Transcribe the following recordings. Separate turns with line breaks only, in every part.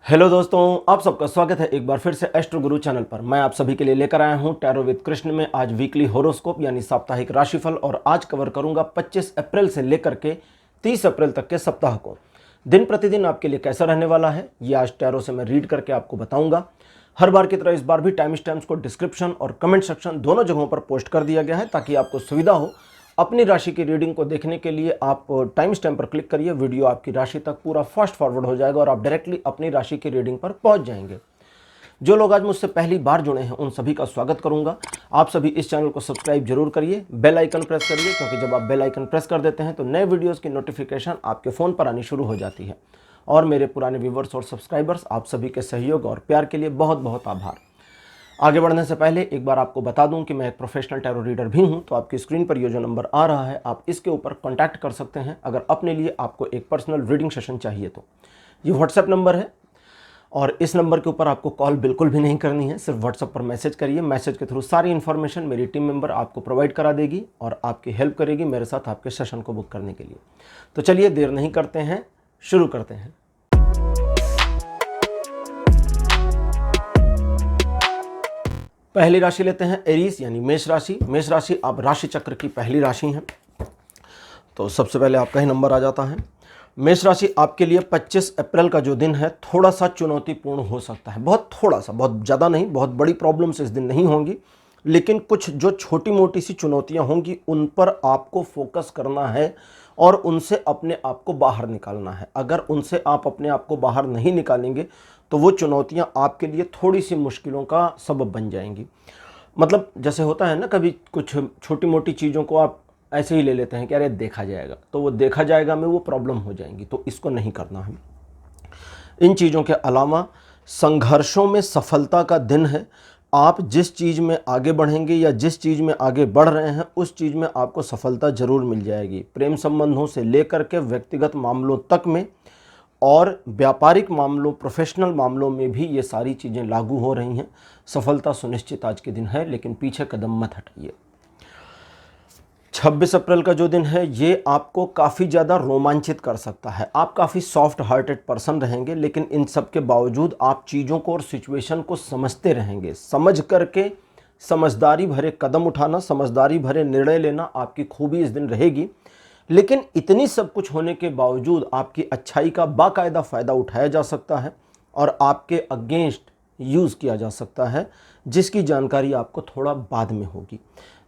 Hello दोस्तों, आप सबका स्वागत है एक बार फिर से एस्ट्रो गुरु चैनल पर। मैं आप सभी के लिए लेकर आया हूं टैरो विद कृष्ण में आज वीकली होरोस्कोप यानी साप्ताहिक राशिफल। और आज कवर करूंगा 25 अप्रैल से लेकर के 30 अप्रैल तक के सप्ताह को। दिन प्रतिदिन आपके लिए कैसा रहने वाला है ये आज टैरो से मैं रीड करके आपको बताऊंगा। हर बार की तरह इस बार भी टाइम स्टैम्प्स को डिस्क्रिप्शन और कमेंट सेक्शन दोनों जगहों पर पोस्ट कर दिया गया है ताकि आपको सुविधा हो। अपनी राशि की रीडिंग को देखने के लिए आप टाइम स्टैम्प पर क्लिक करिए, वीडियो आपकी राशि तक पूरा फास्ट फॉरवर्ड हो जाएगा और आप डायरेक्टली अपनी राशि की रीडिंग पर पहुंच जाएंगे। जो लोग आज मुझसे पहली बार जुड़े हैं उन सभी का स्वागत करूंगा। आप सभी इस चैनल को सब्सक्राइब जरूर करिए, बेल आइकन प्रेस करिए, क्योंकि जब आप बेल आइकन प्रेस कर देते हैं तो नए वीडियोज़ की नोटिफिकेशन आपके फ़ोन पर आनी शुरू हो जाती है। और मेरे पुराने व्यूवर्स और सब्सक्राइबर्स, आप सभी के सहयोग और प्यार के लिए बहुत बहुत आभार। आगे बढ़ने से पहले एक बार आपको बता दूं कि मैं एक प्रोफेशनल टैरो रीडर भी हूं, तो आपकी स्क्रीन पर ये जो नंबर आ रहा है आप इसके ऊपर कांटेक्ट कर सकते हैं अगर अपने लिए आपको एक पर्सनल रीडिंग सेशन चाहिए तो। ये व्हाट्सएप नंबर है और इस नंबर के ऊपर आपको कॉल बिल्कुल भी नहीं करनी है, सिर्फ व्हाट्सएप पर मैसेज करिए। मैसेज के थ्रू सारी इन्फॉर्मेशन मेरी टीम मेंबर आपको प्रोवाइड करा देगी और आपकी हेल्प करेगी मेरे साथ आपके सेशन को बुक करने के लिए। तो चलिए देर नहीं करते हैं, शुरू करते हैं। पहली राशि लेते हैं एरीज यानी मेष राशि। मेष राशि आप राशि चक्र की पहली राशि हैं, तो सबसे पहले आपका ही नंबर आ जाता है। मेष राशि आपके लिए 25 अप्रैल का जो दिन है थोड़ा सा चुनौतीपूर्ण हो सकता है। बहुत थोड़ा सा, बहुत ज़्यादा नहीं, बहुत बड़ी प्रॉब्लम्स इस दिन नहीं होंगी, लेकिन कुछ जो छोटी मोटी सी चुनौतियां होंगी उन पर आपको फोकस करना है और उनसे अपने आप को बाहर निकालना है। अगर उनसे आप अपने आप को बाहर नहीं निकालेंगे तो वो चुनौतियां आपके लिए थोड़ी सी मुश्किलों का सबब बन जाएंगी। मतलब जैसे होता है ना, कभी कुछ छोटी मोटी चीज़ों को आप ऐसे ही ले लेते हैं कि अरे देखा जाएगा, तो वो देखा जाएगा में वो प्रॉब्लम हो जाएंगी, तो इसको नहीं करना है। इन चीज़ों के अलावा संघर्षों में सफलता का दिन है। आप जिस चीज़ में आगे बढ़ेंगे या जिस चीज़ में आगे बढ़ रहे हैं उस चीज़ में आपको सफलता जरूर मिल जाएगी। प्रेम संबंधों से लेकर के व्यक्तिगत मामलों तक में और व्यापारिक मामलों, प्रोफेशनल मामलों में भी ये सारी चीज़ें लागू हो रही हैं। सफलता सुनिश्चित आज के दिन है, लेकिन पीछे कदम मत हटाइए। 26 अप्रैल का जो दिन है ये आपको काफ़ी ज़्यादा रोमांचित कर सकता है। आप काफ़ी सॉफ्ट हार्टेड पर्सन रहेंगे, लेकिन इन सब के बावजूद आप चीज़ों को और सिचुएशन को समझते रहेंगे। समझ करके समझदारी भरे कदम उठाना, समझदारी भरे निर्णय लेना आपकी खूबी इस दिन रहेगी। लेकिन इतनी सब कुछ होने के बावजूद आपकी अच्छाई का बाकायदा फ़ायदा उठाया जा सकता है और आपके अगेंस्ट यूज़ किया जा सकता है, जिसकी जानकारी आपको थोड़ा बाद में होगी।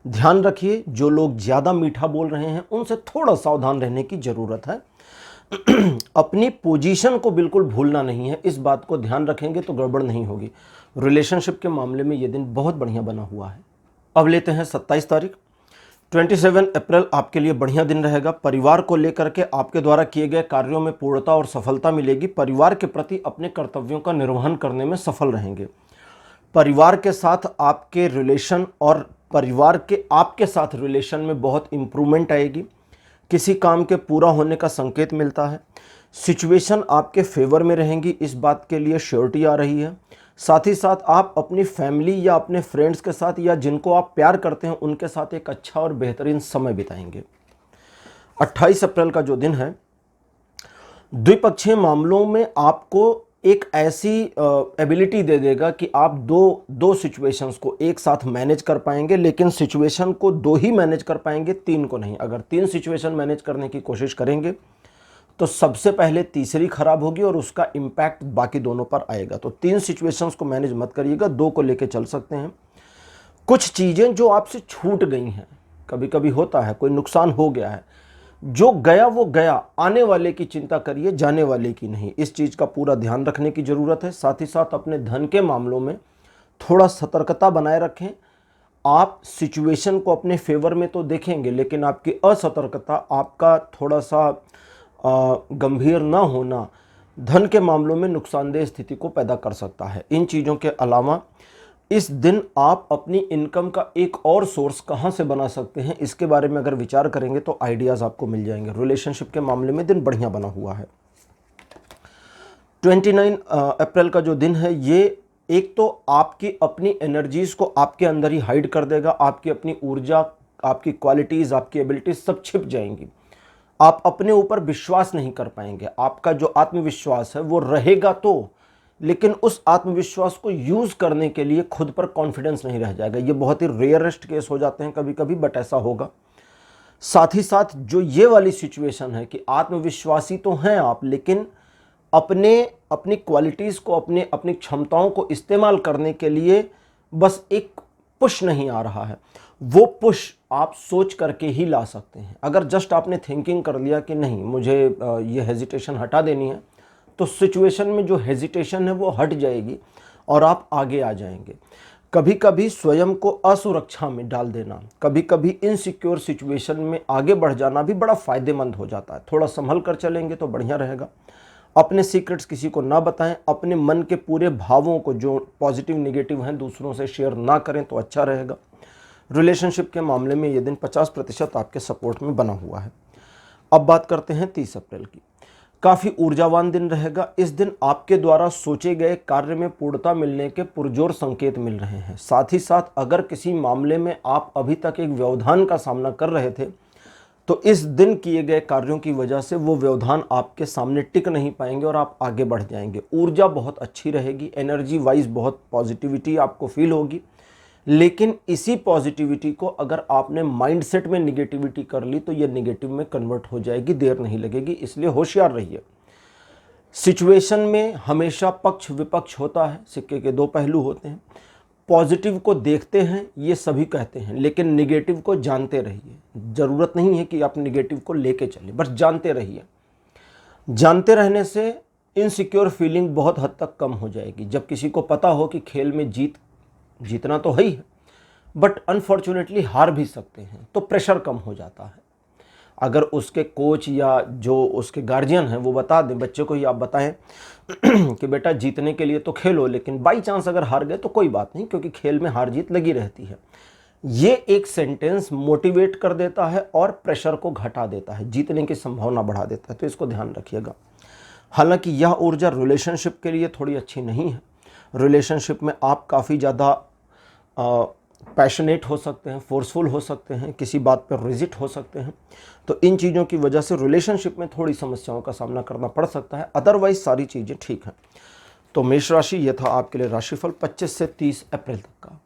ध्यान रखिए, जो लोग ज़्यादा मीठा बोल रहे हैं उनसे थोड़ा सावधान रहने की ज़रूरत है। अपनी पोजीशन को बिल्कुल भूलना नहीं है, इस बात को ध्यान रखेंगे तो गड़बड़ नहीं होगी। रिलेशनशिप के मामले में ये दिन बहुत बढ़िया बना हुआ है। अब लेते हैं 27 तारीख। 27 अप्रैल आपके लिए बढ़िया दिन रहेगा। परिवार को लेकर के आपके द्वारा किए गए कार्यों में पूर्णता और सफलता मिलेगी। परिवार के प्रति अपने कर्तव्यों का निर्वहन करने में सफल रहेंगे। परिवार के साथ आपके रिलेशन और परिवार के आपके साथ रिलेशन में बहुत इम्प्रूवमेंट आएगी। किसी काम के पूरा होने का संकेत मिलता है। सिचुएशन आपके फेवर में रहेंगी, इस बात के लिए श्योरिटी आ रही है। साथ ही साथ आप अपनी फैमिली या अपने फ्रेंड्स के साथ या जिनको आप प्यार करते हैं उनके साथ एक अच्छा और बेहतरीन समय बिताएंगे। 28 अप्रैल का जो दिन है द्विपक्षीय मामलों में आपको एक ऐसी एबिलिटी दे देगा कि आप दो सिचुएशंस को एक साथ मैनेज कर पाएंगे, लेकिन सिचुएशन को दो ही मैनेज कर पाएंगे, तीन को नहीं। अगर तीन सिचुएशन मैनेज करने की कोशिश करेंगे तो सबसे पहले तीसरी खराब होगी और उसका इम्पैक्ट बाकी दोनों पर आएगा। तो तीन सिचुएशंस को मैनेज मत करिएगा, दो को लेके चल सकते हैं। कुछ चीज़ें जो आपसे छूट गई हैं, कभी कभी होता है कोई नुकसान हो गया है, जो गया वो गया, आने वाले की चिंता करिए, जाने वाले की नहीं। इस चीज़ का पूरा ध्यान रखने की ज़रूरत है। साथ ही साथ अपने धन के मामलों में थोड़ा सतर्कता बनाए रखें। आप सिचुएशन को अपने फेवर में तो देखेंगे, लेकिन आपकी असतर्कता, आपका थोड़ा सा गंभीर ना होना धन के मामलों में नुकसानदेह स्थिति को पैदा कर सकता है। इन चीज़ों के अलावा इस दिन आप अपनी इनकम का एक और सोर्स कहां से बना सकते हैं, इसके बारे में अगर विचार करेंगे तो आइडियाज़ आपको मिल जाएंगे। रिलेशनशिप के मामले में दिन बढ़िया बना हुआ है। 29 अप्रैल का जो दिन है ये एक तो आपकी अपनी एनर्जीज़ को आपके अंदर ही हाइड कर देगा। आपकी अपनी ऊर्जा, आपकी क्वालिटीज़, आपकी एबिलिटीज़ सब छिप जाएंगी। आप अपने ऊपर विश्वास नहीं कर पाएंगे। आपका जो आत्मविश्वास है वो रहेगा तो, लेकिन उस आत्मविश्वास को यूज़ करने के लिए खुद पर कॉन्फिडेंस नहीं रह जाएगा। ये बहुत ही रेयरेस्ट केस हो जाते हैं कभी कभी, बट ऐसा होगा। साथ ही साथ जो ये वाली सिचुएशन है कि आत्मविश्वासी तो हैं आप, लेकिन अपनी क्वालिटीज़ को, अपनी क्षमताओं को इस्तेमाल करने के लिए बस एक पुश नहीं आ रहा है, वो पुश आप सोच करके ही ला सकते हैं। अगर जस्ट आपने थिंकिंग कर लिया कि नहीं मुझे ये हेजिटेशन हटा देनी है, तो सिचुएशन में जो हेजिटेशन है वो हट जाएगी और आप आगे आ जाएंगे। कभी कभी स्वयं को असुरक्षा में डाल देना, कभी कभी इनसिक्योर सिचुएशन में आगे बढ़ जाना भी बड़ा फ़ायदेमंद हो जाता है। थोड़ा संभल कर चलेंगे तो बढ़िया रहेगा। अपने सीक्रेट्स किसी को ना बताएं, अपने मन के पूरे भावों को जो पॉजिटिव नेगेटिव हैं दूसरों से शेयर ना करें तो अच्छा रहेगा। रिलेशनशिप के मामले में ये दिन 50% आपके सपोर्ट में बना हुआ है। अब बात करते हैं 30 अप्रैल की। काफ़ी ऊर्जावान दिन रहेगा। इस दिन आपके द्वारा सोचे गए कार्य में पूर्णता मिलने के पुरजोर संकेत मिल रहे हैं। साथ ही साथ अगर किसी मामले में आप अभी तक एक व्यवधान का सामना कर रहे थे, तो इस दिन किए गए कार्यों की वजह से वो व्यवधान आपके सामने टिक नहीं पाएंगे और आप आगे बढ़ जाएंगे। ऊर्जा बहुत अच्छी रहेगी, एनर्जी वाइज बहुत पॉजिटिविटी आपको फील होगी। लेकिन इसी पॉजिटिविटी को अगर आपने माइंडसेट में निगेटिविटी कर ली तो ये निगेटिव में कन्वर्ट हो जाएगी, देर नहीं लगेगी। इसलिए होशियार रहिए। सिचुएशन में हमेशा पक्ष विपक्ष होता है, सिक्के के दो पहलू होते हैं। पॉजिटिव को देखते हैं ये सभी कहते हैं, लेकिन निगेटिव को जानते रहिए। ज़रूरत नहीं है कि आप निगेटिव को लेके चलें, बस जानते रहिए। जानते रहने से इनसिक्योर फीलिंग बहुत हद तक कम हो जाएगी। जब किसी को पता हो कि खेल में जीतना तो है ही है, बट अनफॉर्चुनेटली हार भी सकते हैं, तो प्रेशर कम हो जाता है। अगर उसके कोच या जो उसके गार्जियन हैं वो बता दें, बच्चे को ही आप बताएं कि बेटा जीतने के लिए तो खेलो, लेकिन बाई चांस अगर हार गए तो कोई बात नहीं, क्योंकि खेल में हार जीत लगी रहती है। ये एक सेंटेंस मोटिवेट कर देता है और प्रेशर को घटा देता है, जीतने की संभावना बढ़ा देता है। तो इसको ध्यान रखिएगा। हालांकि यह ऊर्जा रिलेशनशिप के लिए थोड़ी अच्छी नहीं है। रिलेशनशिप में आप काफ़ी ज़्यादा पैशनेट हो सकते हैं, फोर्सफुल हो सकते हैं, किसी बात पर रिजिट हो सकते हैं। तो इन चीज़ों की वजह से रिलेशनशिप में थोड़ी समस्याओं का सामना करना पड़ सकता है। अदरवाइज सारी चीज़ें ठीक हैं। तो मेष राशि, ये था आपके लिए राशिफल 25 से 30 अप्रैल तक का।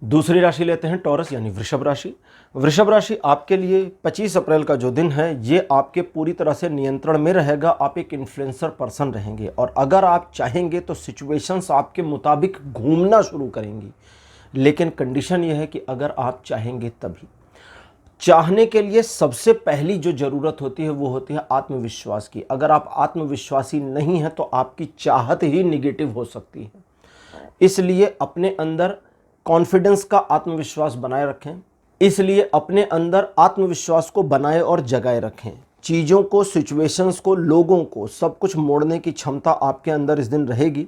दूसरी राशि लेते हैं टॉरस यानी वृषभ राशि। वृषभ राशि आपके लिए 25 अप्रैल का जो दिन है ये आपके पूरी तरह से नियंत्रण में रहेगा। आप एक इन्फ्लुएंसर पर्सन रहेंगे और अगर आप चाहेंगे तो सिचुएशंस आपके मुताबिक घूमना शुरू करेंगी। लेकिन कंडीशन ये है कि अगर आप चाहेंगे तभी। चाहने के लिए सबसे पहली जो ज़रूरत होती है वो होती है आत्मविश्वास की। अगर आप आत्मविश्वासी नहीं हैं तो आपकी चाहत ही निगेटिव हो सकती है। इसलिए अपने अंदर कॉन्फिडेंस का आत्मविश्वास बनाए रखें। इसलिए अपने अंदर आत्मविश्वास को बनाए और जगाए रखें। चीज़ों को, सिचुएशंस को, लोगों को, सब कुछ मोड़ने की क्षमता आपके अंदर इस दिन रहेगी।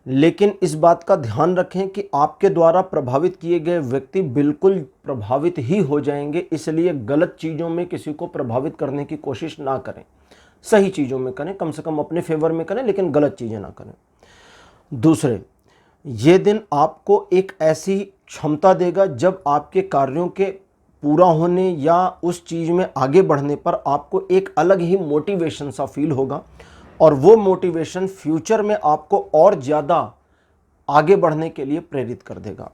लेकिन इस बात का ध्यान रखें कि आपके द्वारा प्रभावित किए गए व्यक्ति बिल्कुल प्रभावित ही हो जाएंगे। इसलिए गलत चीज़ों में किसी को प्रभावित करने की कोशिश ना करें। सही चीज़ों में करें, कम से कम अपने फेवर में करें, लेकिन गलत चीज़ें ना करें। दूसरे, ये दिन आपको एक ऐसी क्षमता देगा जब आपके कार्यों के पूरा होने या उस चीज़ में आगे बढ़ने पर आपको एक अलग ही मोटिवेशन सा फील होगा और वो मोटिवेशन फ्यूचर में आपको और ज़्यादा आगे बढ़ने के लिए प्रेरित कर देगा।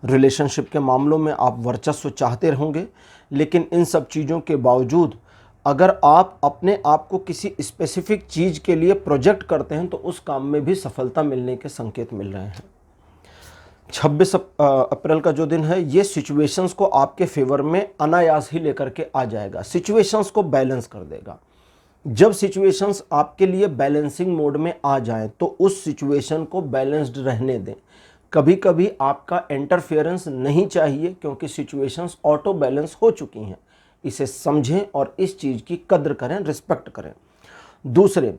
रिलेशनशिप के मामलों में आप वर्चस्व चाहते रहोगे, लेकिन इन सब चीज़ों के बावजूद अगर आप अपने आप को किसी स्पेसिफिक चीज़ के लिए प्रोजेक्ट करते हैं तो उस काम में भी सफलता मिलने के संकेत मिल रहे हैं। 26 अप्रैल का जो दिन है ये सिचुएशंस को आपके फेवर में अनायास ही लेकर के आ जाएगा। सिचुएशंस को बैलेंस कर देगा। जब सिचुएशंस आपके लिए बैलेंसिंग मोड में आ जाएं तो उस सिचुएशन को बैलेंस्ड रहने दें। कभी कभी आपका इंटरफेरेंस नहीं चाहिए, क्योंकि सिचुएशंस ऑटो बैलेंस हो चुकी हैं। इसे समझें और इस चीज़ की कद्र करें, रिस्पेक्ट करें। दूसरे,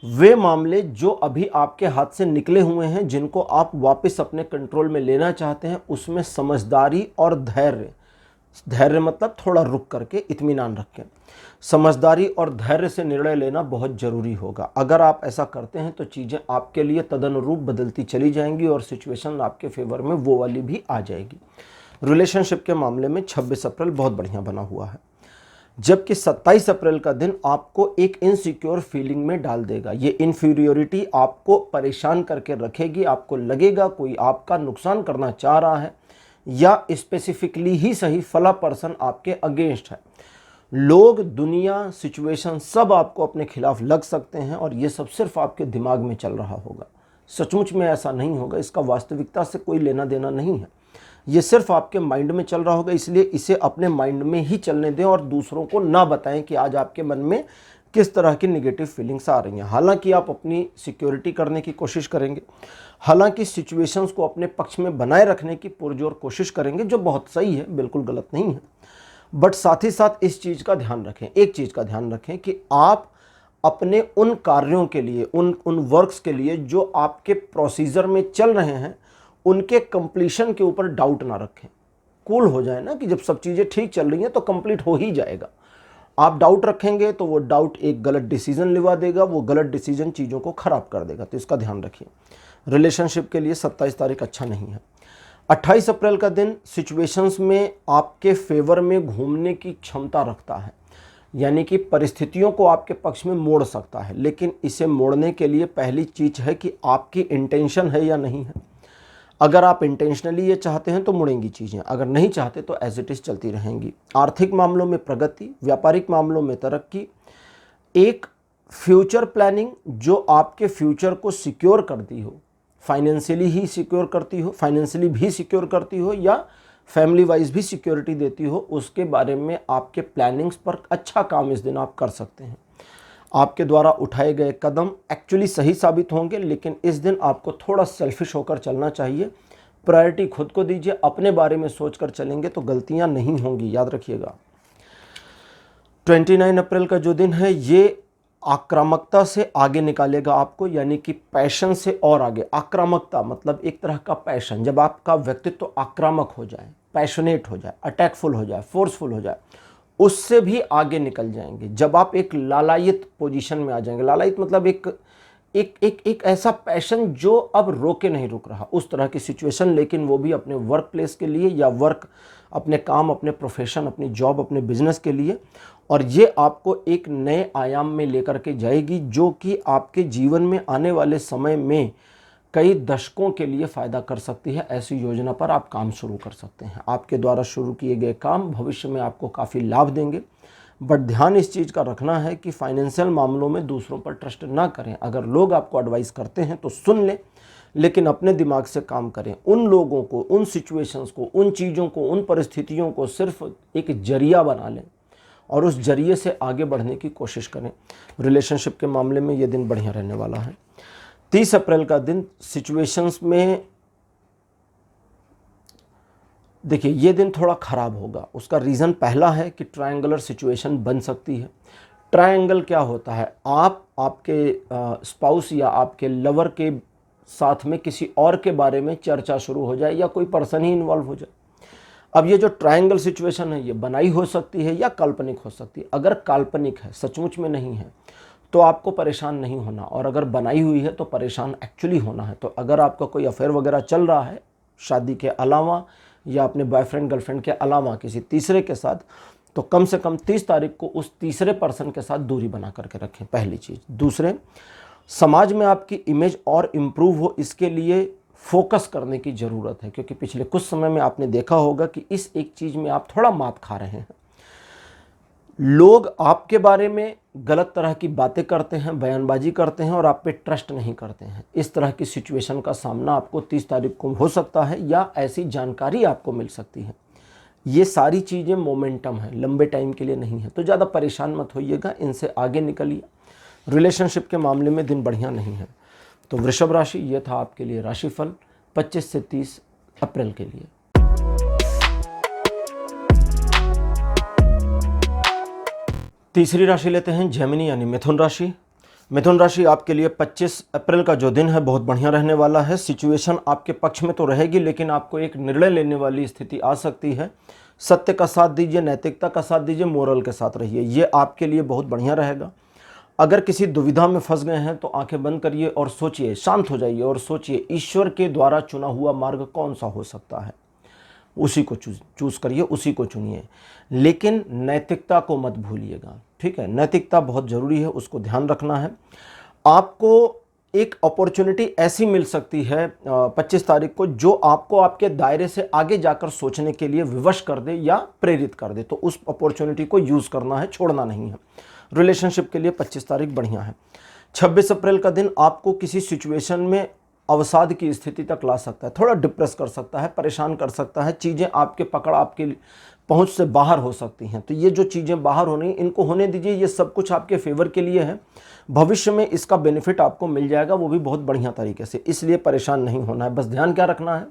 वे मामले जो अभी आपके हाथ से निकले हुए हैं, जिनको आप वापस अपने कंट्रोल में लेना चाहते हैं, उसमें समझदारी और धैर्य मतलब थोड़ा रुक करके इत्मीनान रखें। समझदारी और धैर्य से निर्णय लेना बहुत ज़रूरी होगा। अगर आप ऐसा करते हैं तो चीज़ें आपके लिए तदनुरूप बदलती चली जाएंगी और सिचुएशन आपके फेवर में वो वाली भी आ जाएगी। रिलेशनशिप के मामले में 26 अप्रैल बहुत बढ़िया बना हुआ है। जबकि 27 अप्रैल का दिन आपको एक इनसिक्योर फीलिंग में डाल देगा। ये इन्फीरियोरिटी आपको परेशान करके रखेगी, आपको लगेगा कोई आपका नुकसान करना चाह रहा है या स्पेसिफिकली ही सही फला पर्सन आपके अगेंस्ट है। लोग, दुनिया, सिचुएशन सब आपको अपने खिलाफ लग सकते हैं और ये सब सिर्फ आपके दिमाग में चल रहा होगा। सचमुच में ऐसा नहीं होगा, इसका वास्तविकता से कोई लेना देना नहीं है। ये सिर्फ आपके माइंड में चल रहा होगा, इसलिए इसे अपने माइंड में ही चलने दें और दूसरों को ना बताएं कि आज आपके मन में किस तरह की निगेटिव फीलिंग्स आ रही हैं। हालांकि आप अपनी सिक्योरिटी करने की कोशिश करेंगे, हालांकि सिचुएशंस को अपने पक्ष में बनाए रखने की पुरजोर कोशिश करेंगे, जो बहुत सही है, बिल्कुल गलत नहीं है। बट साथ ही साथ इस चीज़ का ध्यान रखें, एक चीज़ का ध्यान रखें कि आप अपने उन कार्यों के लिए, उन वर्क्स के लिए जो आपके प्रोसीजर में चल रहे हैं, उनके कंप्लीशन के ऊपर डाउट ना रखें। कूल हो जाए ना कि जब सब चीज़ें ठीक चल रही हैं तो कंप्लीट हो ही जाएगा। आप डाउट रखेंगे तो वो डाउट एक गलत डिसीजन लिवा देगा, वो गलत डिसीजन चीज़ों को ख़राब कर देगा। तो इसका ध्यान रखिए। रिलेशनशिप के लिए 27 तारीख अच्छा नहीं है। 28 अप्रैल का दिन सिचुएशंस में आपके फेवर में घूमने की क्षमता रखता है, यानी कि परिस्थितियों को आपके पक्ष में मोड़ सकता है। लेकिन इसे मोड़ने के लिए पहली चीज़ है कि आपकी इंटेंशन है या नहीं है। अगर आप इंटेंशनली ये चाहते हैं तो मुड़ेंगी चीज़ें, अगर नहीं चाहते तो एज इट इज़ चलती रहेंगी। आर्थिक मामलों में प्रगति, व्यापारिक मामलों में तरक्की, एक फ्यूचर प्लानिंग जो आपके फ्यूचर को सिक्योर करती हो, फाइनेंशियली ही सिक्योर करती हो, फाइनेंशियली भी सिक्योर करती हो या फैमिली वाइज भी सिक्योरिटी देती हो, उसके बारे में आपके प्लानिंग्स पर अच्छा काम इस दिन आप कर सकते हैं। आपके द्वारा उठाए गए कदम एक्चुअली सही साबित होंगे, लेकिन इस दिन आपको थोड़ा सेल्फिश होकर चलना चाहिए। प्रायोरिटी खुद को दीजिए, अपने बारे में सोचकर चलेंगे तो गलतियां नहीं होंगी, याद रखिएगा। 29 अप्रैल का जो दिन है ये आक्रामकता से आगे निकालेगा आपको, यानी कि पैशन से और आगे। आक्रामकता मतलब एक तरह का पैशन, जब आपका व्यक्तित्व आक्रामक हो जाए, पैशनेट हो जाए, अटैकफुल हो जाए, फोर्सफुल हो जाए, उससे भी आगे निकल जाएंगे। जब आप एक लालायित पोजीशन में आ जाएंगे, लालायित मतलब एक ऐसा पैशन जो अब रोके नहीं रुक रहा, उस तरह की सिचुएशन, लेकिन वो भी अपने वर्क प्लेस के लिए या अपने काम, अपने प्रोफेशन, अपनी जॉब, अपने बिजनेस के लिए। और ये आपको एक नए आयाम में लेकर के जाएगी जो कि आपके जीवन में आने वाले समय में कई दशकों के लिए फ़ायदा कर सकती है। ऐसी योजना पर आप काम शुरू कर सकते हैं। आपके द्वारा शुरू किए गए काम भविष्य में आपको काफ़ी लाभ देंगे। बट ध्यान इस चीज़ का रखना है कि फाइनेंशियल मामलों में दूसरों पर ट्रस्ट ना करें। अगर लोग आपको एडवाइस करते हैं तो सुन लें, लेकिन अपने दिमाग से काम करें। उन लोगों को, उन सिचुएशंस को, उन चीज़ों को, उन परिस्थितियों को सिर्फ एक जरिया बना लें और उस जरिए से आगे बढ़ने की कोशिश करें। रिलेशनशिप के मामले में ये दिन बढ़िया रहने वाला है। 30 अप्रैल का दिन सिचुएशंस में, देखिए ये दिन थोड़ा ख़राब होगा। उसका रीज़न पहला है कि ट्रायंगुलर सिचुएशन बन सकती है। ट्रायंगल क्या होता है? आप आपके स्पाउस या आपके लवर के साथ में किसी और के बारे में चर्चा शुरू हो जाए या कोई पर्सन ही इन्वॉल्व हो जाए। अब ये जो ट्रायंगल सिचुएशन है ये बनाई हो सकती है या काल्पनिक हो सकती है। अगर काल्पनिक है, सचमुच में नहीं है, तो आपको परेशान नहीं होना, और अगर बनाई हुई है तो परेशान एक्चुअली होना है। तो अगर आपका कोई अफेयर वगैरह चल रहा है शादी के अलावा या अपने बॉयफ्रेंड गर्लफ्रेंड के अलावा किसी तीसरे के साथ, तो कम से कम 30 तारीख को उस तीसरे पर्सन के साथ दूरी बना करके रखें, पहली चीज़। दूसरे, समाज में आपकी इमेज और इम्प्रूव हो, इसके लिए फोकस करने की ज़रूरत है, क्योंकि पिछले कुछ समय में आपने देखा होगा कि इस एक चीज़ में आप थोड़ा मात खा रहे हैं। लोग आपके बारे में गलत तरह की बातें करते हैं, बयानबाजी करते हैं और आप पे ट्रस्ट नहीं करते हैं। इस तरह की सिचुएशन का सामना आपको 30 तारीख को हो सकता है या ऐसी जानकारी आपको मिल सकती है। ये सारी चीज़ें मोमेंटम है, लंबे टाइम के लिए नहीं है, तो ज़्यादा परेशान मत होइएगा, इनसे आगे निकलिए। रिलेशनशिप के मामले में दिन बढ़िया नहीं है। तो वृषभ राशि, ये था आपके लिए राशिफल 25 से 30 अप्रैल के लिए। तीसरी राशि लेते हैं जेमिनी यानी मिथुन राशि। मिथुन राशि आपके लिए 25 अप्रैल का जो दिन है बहुत बढ़िया रहने वाला है। सिचुएशन आपके पक्ष में तो रहेगी, लेकिन आपको एक निर्णय लेने वाली स्थिति आ सकती है। सत्य का साथ दीजिए, नैतिकता का साथ दीजिए, मोरल के साथ रहिए, ये आपके लिए बहुत बढ़िया रहेगा। अगर किसी दुविधा में फंस गए हैं तो आंखें बंद करिए और सोचिए, शांत हो जाइए और सोचिए ईश्वर के द्वारा चुना हुआ मार्ग कौन सा हो सकता है। उसी को चूज़ करिए, उसी को चुनिए, लेकिन नैतिकता को मत भूलिएगा। ठीक है, नैतिकता बहुत ज़रूरी है, उसको ध्यान रखना है। आपको एक अपॉर्चुनिटी ऐसी मिल सकती है 25 तारीख को, जो आपको आपके दायरे से आगे जाकर सोचने के लिए विवश कर दे या प्रेरित कर दे, तो उस अपॉर्चुनिटी को यूज़ करना है, छोड़ना नहीं है। रिलेशनशिप के लिए 25 तारीख बढ़िया है। 26 अप्रैल का दिन आपको किसी सिचुएशन में अवसाद की स्थिति तक ला सकता है, थोड़ा डिप्रेस कर सकता है, परेशान कर सकता है, चीज़ें आपके पकड़, आपके पहुंच से बाहर हो सकती हैं। तो ये जो चीज़ें बाहर हो रही हैं, इनको होने दीजिए, ये सब कुछ आपके फेवर के लिए है। भविष्य में इसका बेनिफिट आपको मिल जाएगा, वो भी बहुत बढ़िया तरीके से, इसलिए परेशान नहीं होना है। बस ध्यान क्या रखना है,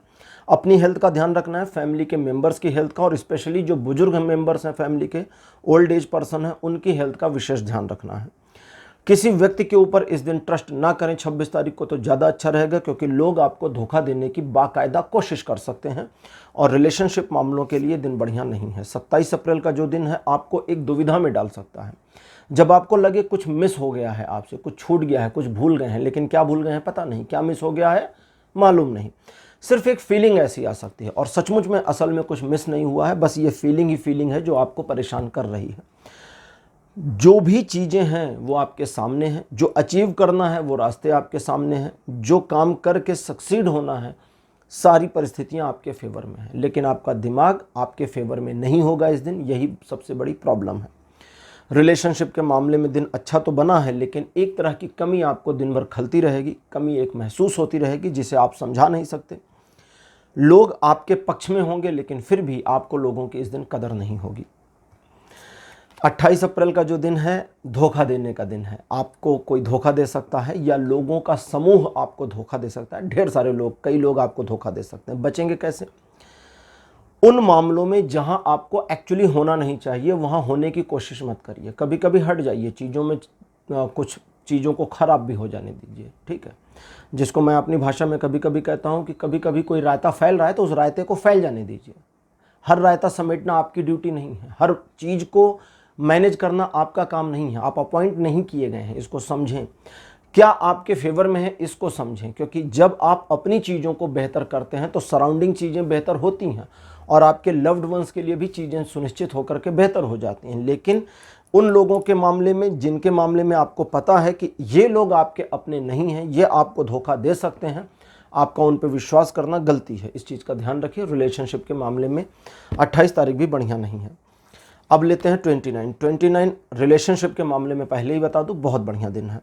अपनी हेल्थ का ध्यान रखना है, फैमिली के मेंबर्स की हेल्थ का, और स्पेशली जो बुजुर्ग मेंबर्स हैं फैमिली के, ओल्ड एज पर्सन हैं, उनकी हेल्थ का विशेष ध्यान रखना है। किसी व्यक्ति के ऊपर इस दिन ट्रस्ट ना करें 26 तारीख को, तो ज़्यादा अच्छा रहेगा, क्योंकि लोग आपको धोखा देने की बाकायदा कोशिश कर सकते हैं, और रिलेशनशिप मामलों के लिए दिन बढ़िया नहीं है। 27 अप्रैल का जो दिन है आपको एक दुविधा में डाल सकता है, जब आपको लगे कुछ मिस हो गया है आपसे, कुछ छूट गया है, कुछ भूल गए हैं, लेकिन क्या भूल गए हैं पता नहीं, क्या मिस हो गया है मालूम नहीं, सिर्फ एक फीलिंग ऐसी आ सकती है, और सचमुच में असल में कुछ मिस नहीं हुआ है, बस ये फीलिंग ही फीलिंग है जो आपको परेशान कर रही है। जो भी चीज़ें हैं वो आपके सामने हैं, जो अचीव करना है वो रास्ते आपके सामने हैं, जो काम करके सक्सीड होना है, सारी परिस्थितियां आपके फेवर में हैं, लेकिन आपका दिमाग आपके फेवर में नहीं होगा इस दिन, यही सबसे बड़ी प्रॉब्लम है। रिलेशनशिप के मामले में दिन अच्छा तो बना है, लेकिन एक तरह की कमी आपको दिन भर खलती रहेगी, कमी एक महसूस होती रहेगी जिसे आप समझा नहीं सकते। लोग आपके पक्ष में होंगे, लेकिन फिर भी आपको लोगों की इस दिन कदर नहीं होगी। 28 अप्रैल का जो दिन है धोखा देने का दिन है। आपको कोई धोखा दे सकता है, या लोगों का समूह आपको धोखा दे सकता है, ढेर सारे लोग, कई लोग आपको धोखा दे सकते हैं। बचेंगे कैसे? उन मामलों में जहां आपको एक्चुअली होना नहीं चाहिए वहां होने की कोशिश मत करिए। कभी कभी हट जाइए चीज़ों में, कुछ चीज़ों को ख़राब भी हो जाने दीजिए। ठीक है, जिसको मैं अपनी भाषा में कभी कभी कहता हूं कि कभी कभी कोई रायता फैल रहा है तो उस रायते को फैल जाने दीजिए। हर रायता समेटना आपकी ड्यूटी नहीं है, हर चीज़ को मैनेज करना आपका काम नहीं है। आप अपॉइंट नहीं किए गए हैं, इसको समझें। क्या आपके फेवर में है, इसको समझें, क्योंकि जब आप अपनी चीज़ों को बेहतर करते हैं तो सराउंडिंग चीज़ें बेहतर होती हैं, और आपके लव्ड वंस के लिए भी चीज़ें सुनिश्चित होकर के बेहतर हो जाती हैं। लेकिन उन लोगों के मामले में जिनके मामले में आपको पता है कि ये लोग आपके अपने नहीं हैं, ये आपको धोखा दे सकते हैं, आपका उन पर विश्वास करना गलती है। इस चीज़ का ध्यान रखिए। रिलेशनशिप के मामले में 28 तारीख भी बढ़िया नहीं है। अब लेते हैं 29 रिलेशनशिप के मामले में पहले ही बता दूं बहुत बढ़िया दिन है।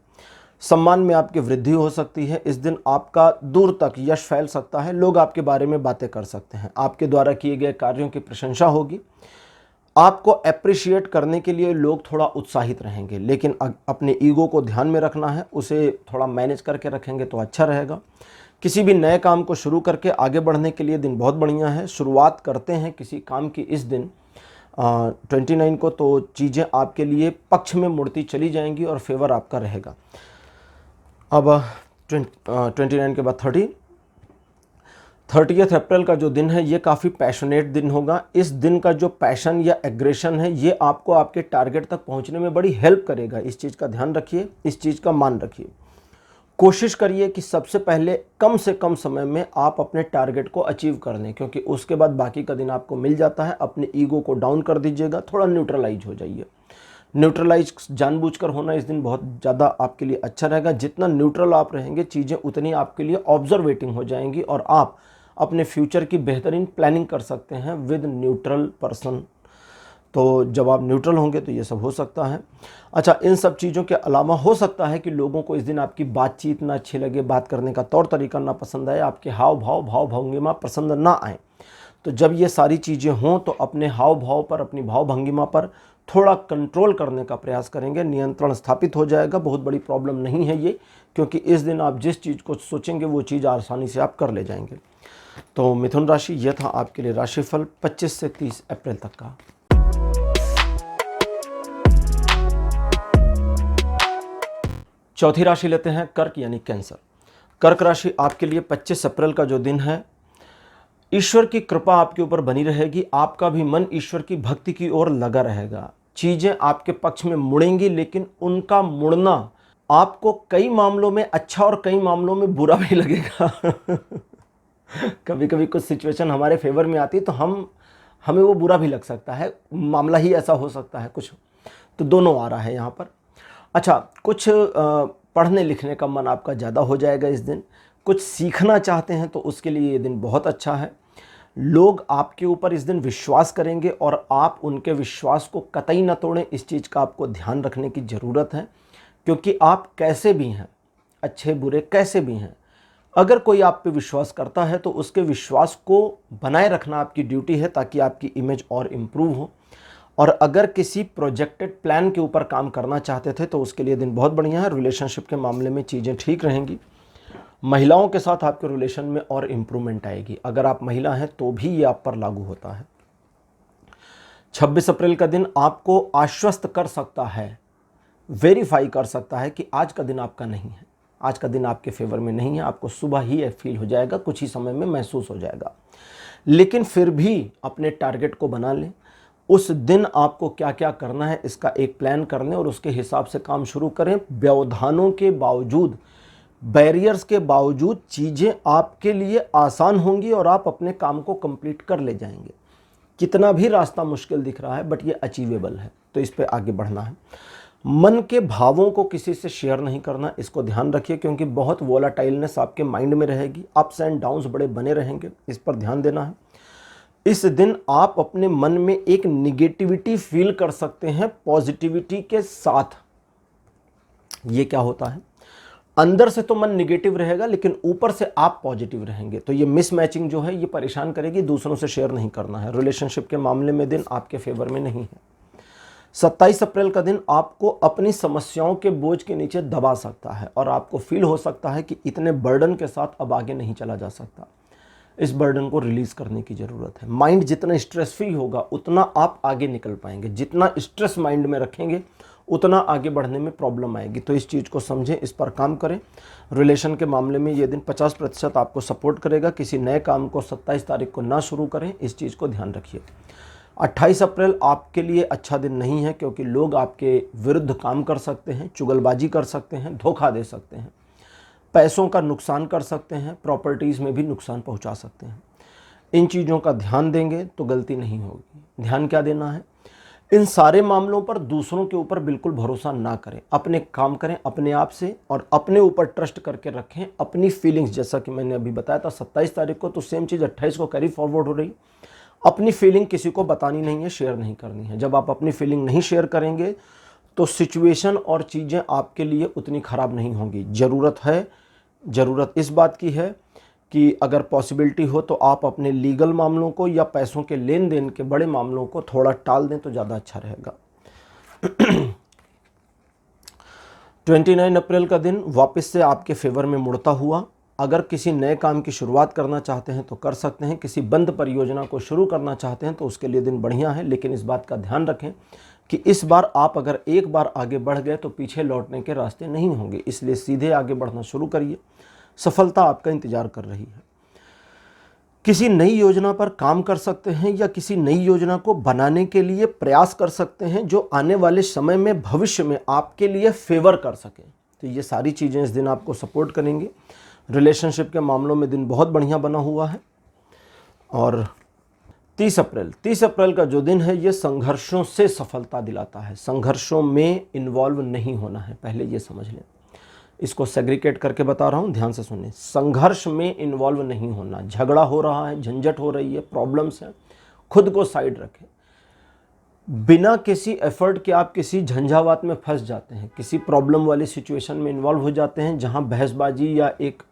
सम्मान में आपकी वृद्धि हो सकती है। इस दिन आपका दूर तक यश फैल सकता है, लोग आपके बारे में बातें कर सकते हैं, आपके द्वारा किए गए कार्यों की प्रशंसा होगी, आपको अप्रिशिएट करने के लिए लोग थोड़ा उत्साहित रहेंगे, लेकिन अपने ईगो को ध्यान में रखना है, उसे थोड़ा मैनेज करके रखेंगे तो अच्छा रहेगा। किसी भी नए काम को शुरू करके आगे बढ़ने के लिए दिन बहुत बढ़िया है। शुरुआत करते हैं किसी काम की इस दिन 29 को, तो चीज़ें आपके लिए पक्ष में मुड़ती चली जाएंगी और फेवर आपका रहेगा। अब 29 के बाद 30 अप्रैल का जो दिन है ये काफ़ी पैशनेट दिन होगा। इस दिन का जो पैशन या एग्रेशन है ये आपको आपके टारगेट तक पहुंचने में बड़ी हेल्प करेगा। इस चीज़ का ध्यान रखिए, इस चीज़ का मान रखिए। कोशिश करिए कि सबसे पहले कम से कम समय में आप अपने टारगेट को अचीव कर लें, क्योंकि उसके बाद बाकी का दिन आपको मिल जाता है। अपने ईगो को डाउन कर दीजिएगा, थोड़ा न्यूट्रलाइज हो जाइए। न्यूट्रलाइज जानबूझकर होना इस दिन बहुत ज़्यादा आपके लिए अच्छा रहेगा। जितना न्यूट्रल आप रहेंगे चीज़ें उतनी आपके लिए ऑब्जर्वेटिंग हो जाएंगी, और आप अपने फ्यूचर की बेहतरीन प्लानिंग कर सकते हैं विद न्यूट्रल पर्सन। तो जब आप न्यूट्रल होंगे तो ये सब हो सकता है। अच्छा, इन सब चीज़ों के अलावा हो सकता है कि लोगों को इस दिन आपकी बातचीत ना अच्छी लगे, बात करने का तौर तरीका ना पसंद आए, आपके हाव भाव भंगिमा पसंद ना आए। तो जब ये सारी चीज़ें हों तो अपने हाव भाव पर, अपनी भाव भंगिमा पर थोड़ा कंट्रोल करने का प्रयास करेंगे, नियंत्रण स्थापित हो जाएगा। बहुत बड़ी प्रॉब्लम नहीं है ये, क्योंकि इस दिन आप जिस चीज़ को सोचेंगे वो चीज़ आसानी से आप कर ले जाएंगे। तो मिथुन राशि, यह था आपके लिए राशिफल 25 से 30 अप्रैल तक का। चौथी राशि लेते हैं कर्क यानी कैंसर। कर्क राशि आपके लिए 25 अप्रैल का जो दिन है, ईश्वर की कृपा आपके ऊपर बनी रहेगी। आपका भी मन ईश्वर की भक्ति की ओर लगा रहेगा। चीज़ें आपके पक्ष में मुड़ेंगी, लेकिन उनका मुड़ना आपको कई मामलों में अच्छा और कई मामलों में बुरा भी लगेगा। कभी कभी कुछ सिचुएशन हमारे फेवर में आती है तो हमें वो बुरा भी लग सकता है, मामला ही ऐसा हो सकता है कुछ, तो दोनों आ रहा है यहाँ पर। अच्छा, कुछ पढ़ने लिखने का मन आपका ज़्यादा हो जाएगा इस दिन, कुछ सीखना चाहते हैं तो उसके लिए ये दिन बहुत अच्छा है। लोग आपके ऊपर इस दिन विश्वास करेंगे और आप उनके विश्वास को कतई न तोड़ें, इस चीज़ का आपको ध्यान रखने की ज़रूरत है, क्योंकि आप कैसे भी हैं, अच्छे बुरे कैसे भी हैं, अगर कोई आप पे विश्वास करता है तो उसके विश्वास को बनाए रखना आपकी ड्यूटी है, ताकि आपकी इमेज और इम्प्रूव हो। और अगर किसी प्रोजेक्टेड प्लान के ऊपर काम करना चाहते थे तो उसके लिए दिन बहुत बढ़िया है। रिलेशनशिप के मामले में चीज़ें ठीक रहेंगी। महिलाओं के साथ आपके रिलेशन में और इम्प्रूवमेंट आएगी। अगर आप महिला हैं तो भी ये आप पर लागू होता है। 26 अप्रैल का दिन आपको आश्वस्त कर सकता है, वेरीफाई कर सकता है कि आज का दिन आपका नहीं है, आज का दिन आपके फेवर में नहीं है। आपको सुबह ही फील हो जाएगा, कुछ ही समय में महसूस हो जाएगा। लेकिन फिर भी अपने टारगेट को बना लें। उस दिन आपको क्या क्या करना है इसका एक प्लान कर लें और उसके हिसाब से काम शुरू करें। व्यवधानों के बावजूद, बैरियर्स के बावजूद चीज़ें आपके लिए आसान होंगी और आप अपने काम को कंप्लीट कर ले जाएंगे। कितना भी रास्ता मुश्किल दिख रहा है बट ये अचीवेबल है, तो इस पे आगे बढ़ना है। मन के भावों को किसी से शेयर नहीं करना, इसको ध्यान रखिए, क्योंकि बहुत वोलाटाइलनेस आपके माइंड में रहेगी, अप्स एंड डाउन्स बड़े बने रहेंगे, इस पर ध्यान देना है। इस दिन आप अपने मन में एक निगेटिविटी फील कर सकते हैं पॉजिटिविटी के साथ। ये क्या होता है, अंदर से तो मन निगेटिव रहेगा लेकिन ऊपर से आप पॉजिटिव रहेंगे, तो ये मिसमैचिंग जो है ये परेशान करेगी। दूसरों से शेयर नहीं करना है। रिलेशनशिप के मामले में दिन आपके फेवर में नहीं है। 27 अप्रैल का दिन आपको अपनी समस्याओं के बोझ के नीचे दबा सकता है और आपको फील हो सकता है कि इतने बर्डन के साथ अब आगे नहीं चला जा सकता। इस बर्डन को रिलीज़ करने की ज़रूरत है। माइंड जितना स्ट्रेस फ्री होगा उतना आप आगे निकल पाएंगे। जितना स्ट्रेस माइंड में रखेंगे उतना आगे बढ़ने में प्रॉब्लम आएगी। तो इस चीज़ को समझें, इस पर काम करें। रिलेशन के मामले में ये दिन 50% आपको सपोर्ट करेगा। किसी नए काम को 27 तारीख को ना शुरू करें, इस चीज़ को ध्यान रखिए। 28 अप्रैल आपके लिए अच्छा दिन नहीं है, क्योंकि लोग आपके विरुद्ध काम कर सकते हैं, चुगलबाजी कर सकते हैं, धोखा दे सकते हैं, पैसों का नुकसान कर सकते हैं, प्रॉपर्टीज़ में भी नुकसान पहुंचा सकते हैं। इन चीज़ों का ध्यान देंगे तो गलती नहीं होगी। ध्यान क्या देना है, इन सारे मामलों पर दूसरों के ऊपर बिल्कुल भरोसा ना करें। अपने काम करें अपने आप से और अपने ऊपर ट्रस्ट करके रखें। अपनी फीलिंग्स, जैसा कि मैंने अभी बताया था 27 तारीख को, तो सेम चीज़ 28 को कैरी फॉरवर्ड हो रही। अपनी फीलिंग किसी को बतानी नहीं है, शेयर नहीं करनी है। जब आप अपनी फीलिंग नहीं शेयर करेंगे तो सिचुएशन और चीज़ें आपके लिए उतनी ख़राब नहीं होंगी। ज़रूरत इस बात की है कि अगर पॉसिबिलिटी हो तो आप अपने लीगल मामलों को या पैसों के लेन देन के बड़े मामलों को थोड़ा टाल दें तो ज़्यादा अच्छा रहेगा। 29 अप्रैल का दिन वापस से आपके फेवर में मुड़ता हुआ। अगर किसी नए काम की शुरुआत करना चाहते हैं तो कर सकते हैं। किसी बंद परियोजना को शुरू करना चाहते हैं तो उसके लिए दिन बढ़िया है, लेकिन इस बात का ध्यान रखें कि इस बार आप अगर एक बार आगे बढ़ गए तो पीछे लौटने के रास्ते नहीं होंगे, इसलिए सीधे आगे बढ़ना शुरू करिए। सफलता आपका इंतजार कर रही है। किसी नई योजना पर काम कर सकते हैं या किसी नई योजना को बनाने के लिए प्रयास कर सकते हैं जो आने वाले समय में भविष्य में आपके लिए फेवर कर सके। तो ये सारी चीज़ें इस दिन आपको सपोर्ट करेंगी। रिलेशनशिप के मामलों में दिन बहुत बढ़िया बना हुआ है। और 30 अप्रैल का जो दिन है ये संघर्षों से सफलता दिलाता है। संघर्षों में इन्वॉल्व नहीं होना है, पहले ये समझ लें। इसको सेग्रीगेट करके बता रहा हूँ, ध्यान से सुनिए। संघर्ष में इन्वॉल्व नहीं होना। झगड़ा हो रहा है, झंझट हो रही है, प्रॉब्लम्स हैं, खुद को साइड रखें। बिना किसी एफर्ट के आप किसी झंझावात में फंस जाते हैं, किसी प्रॉब्लम वाली सिचुएशन में इन्वॉल्व हो जाते हैं जहाँ बहसबाजी या एक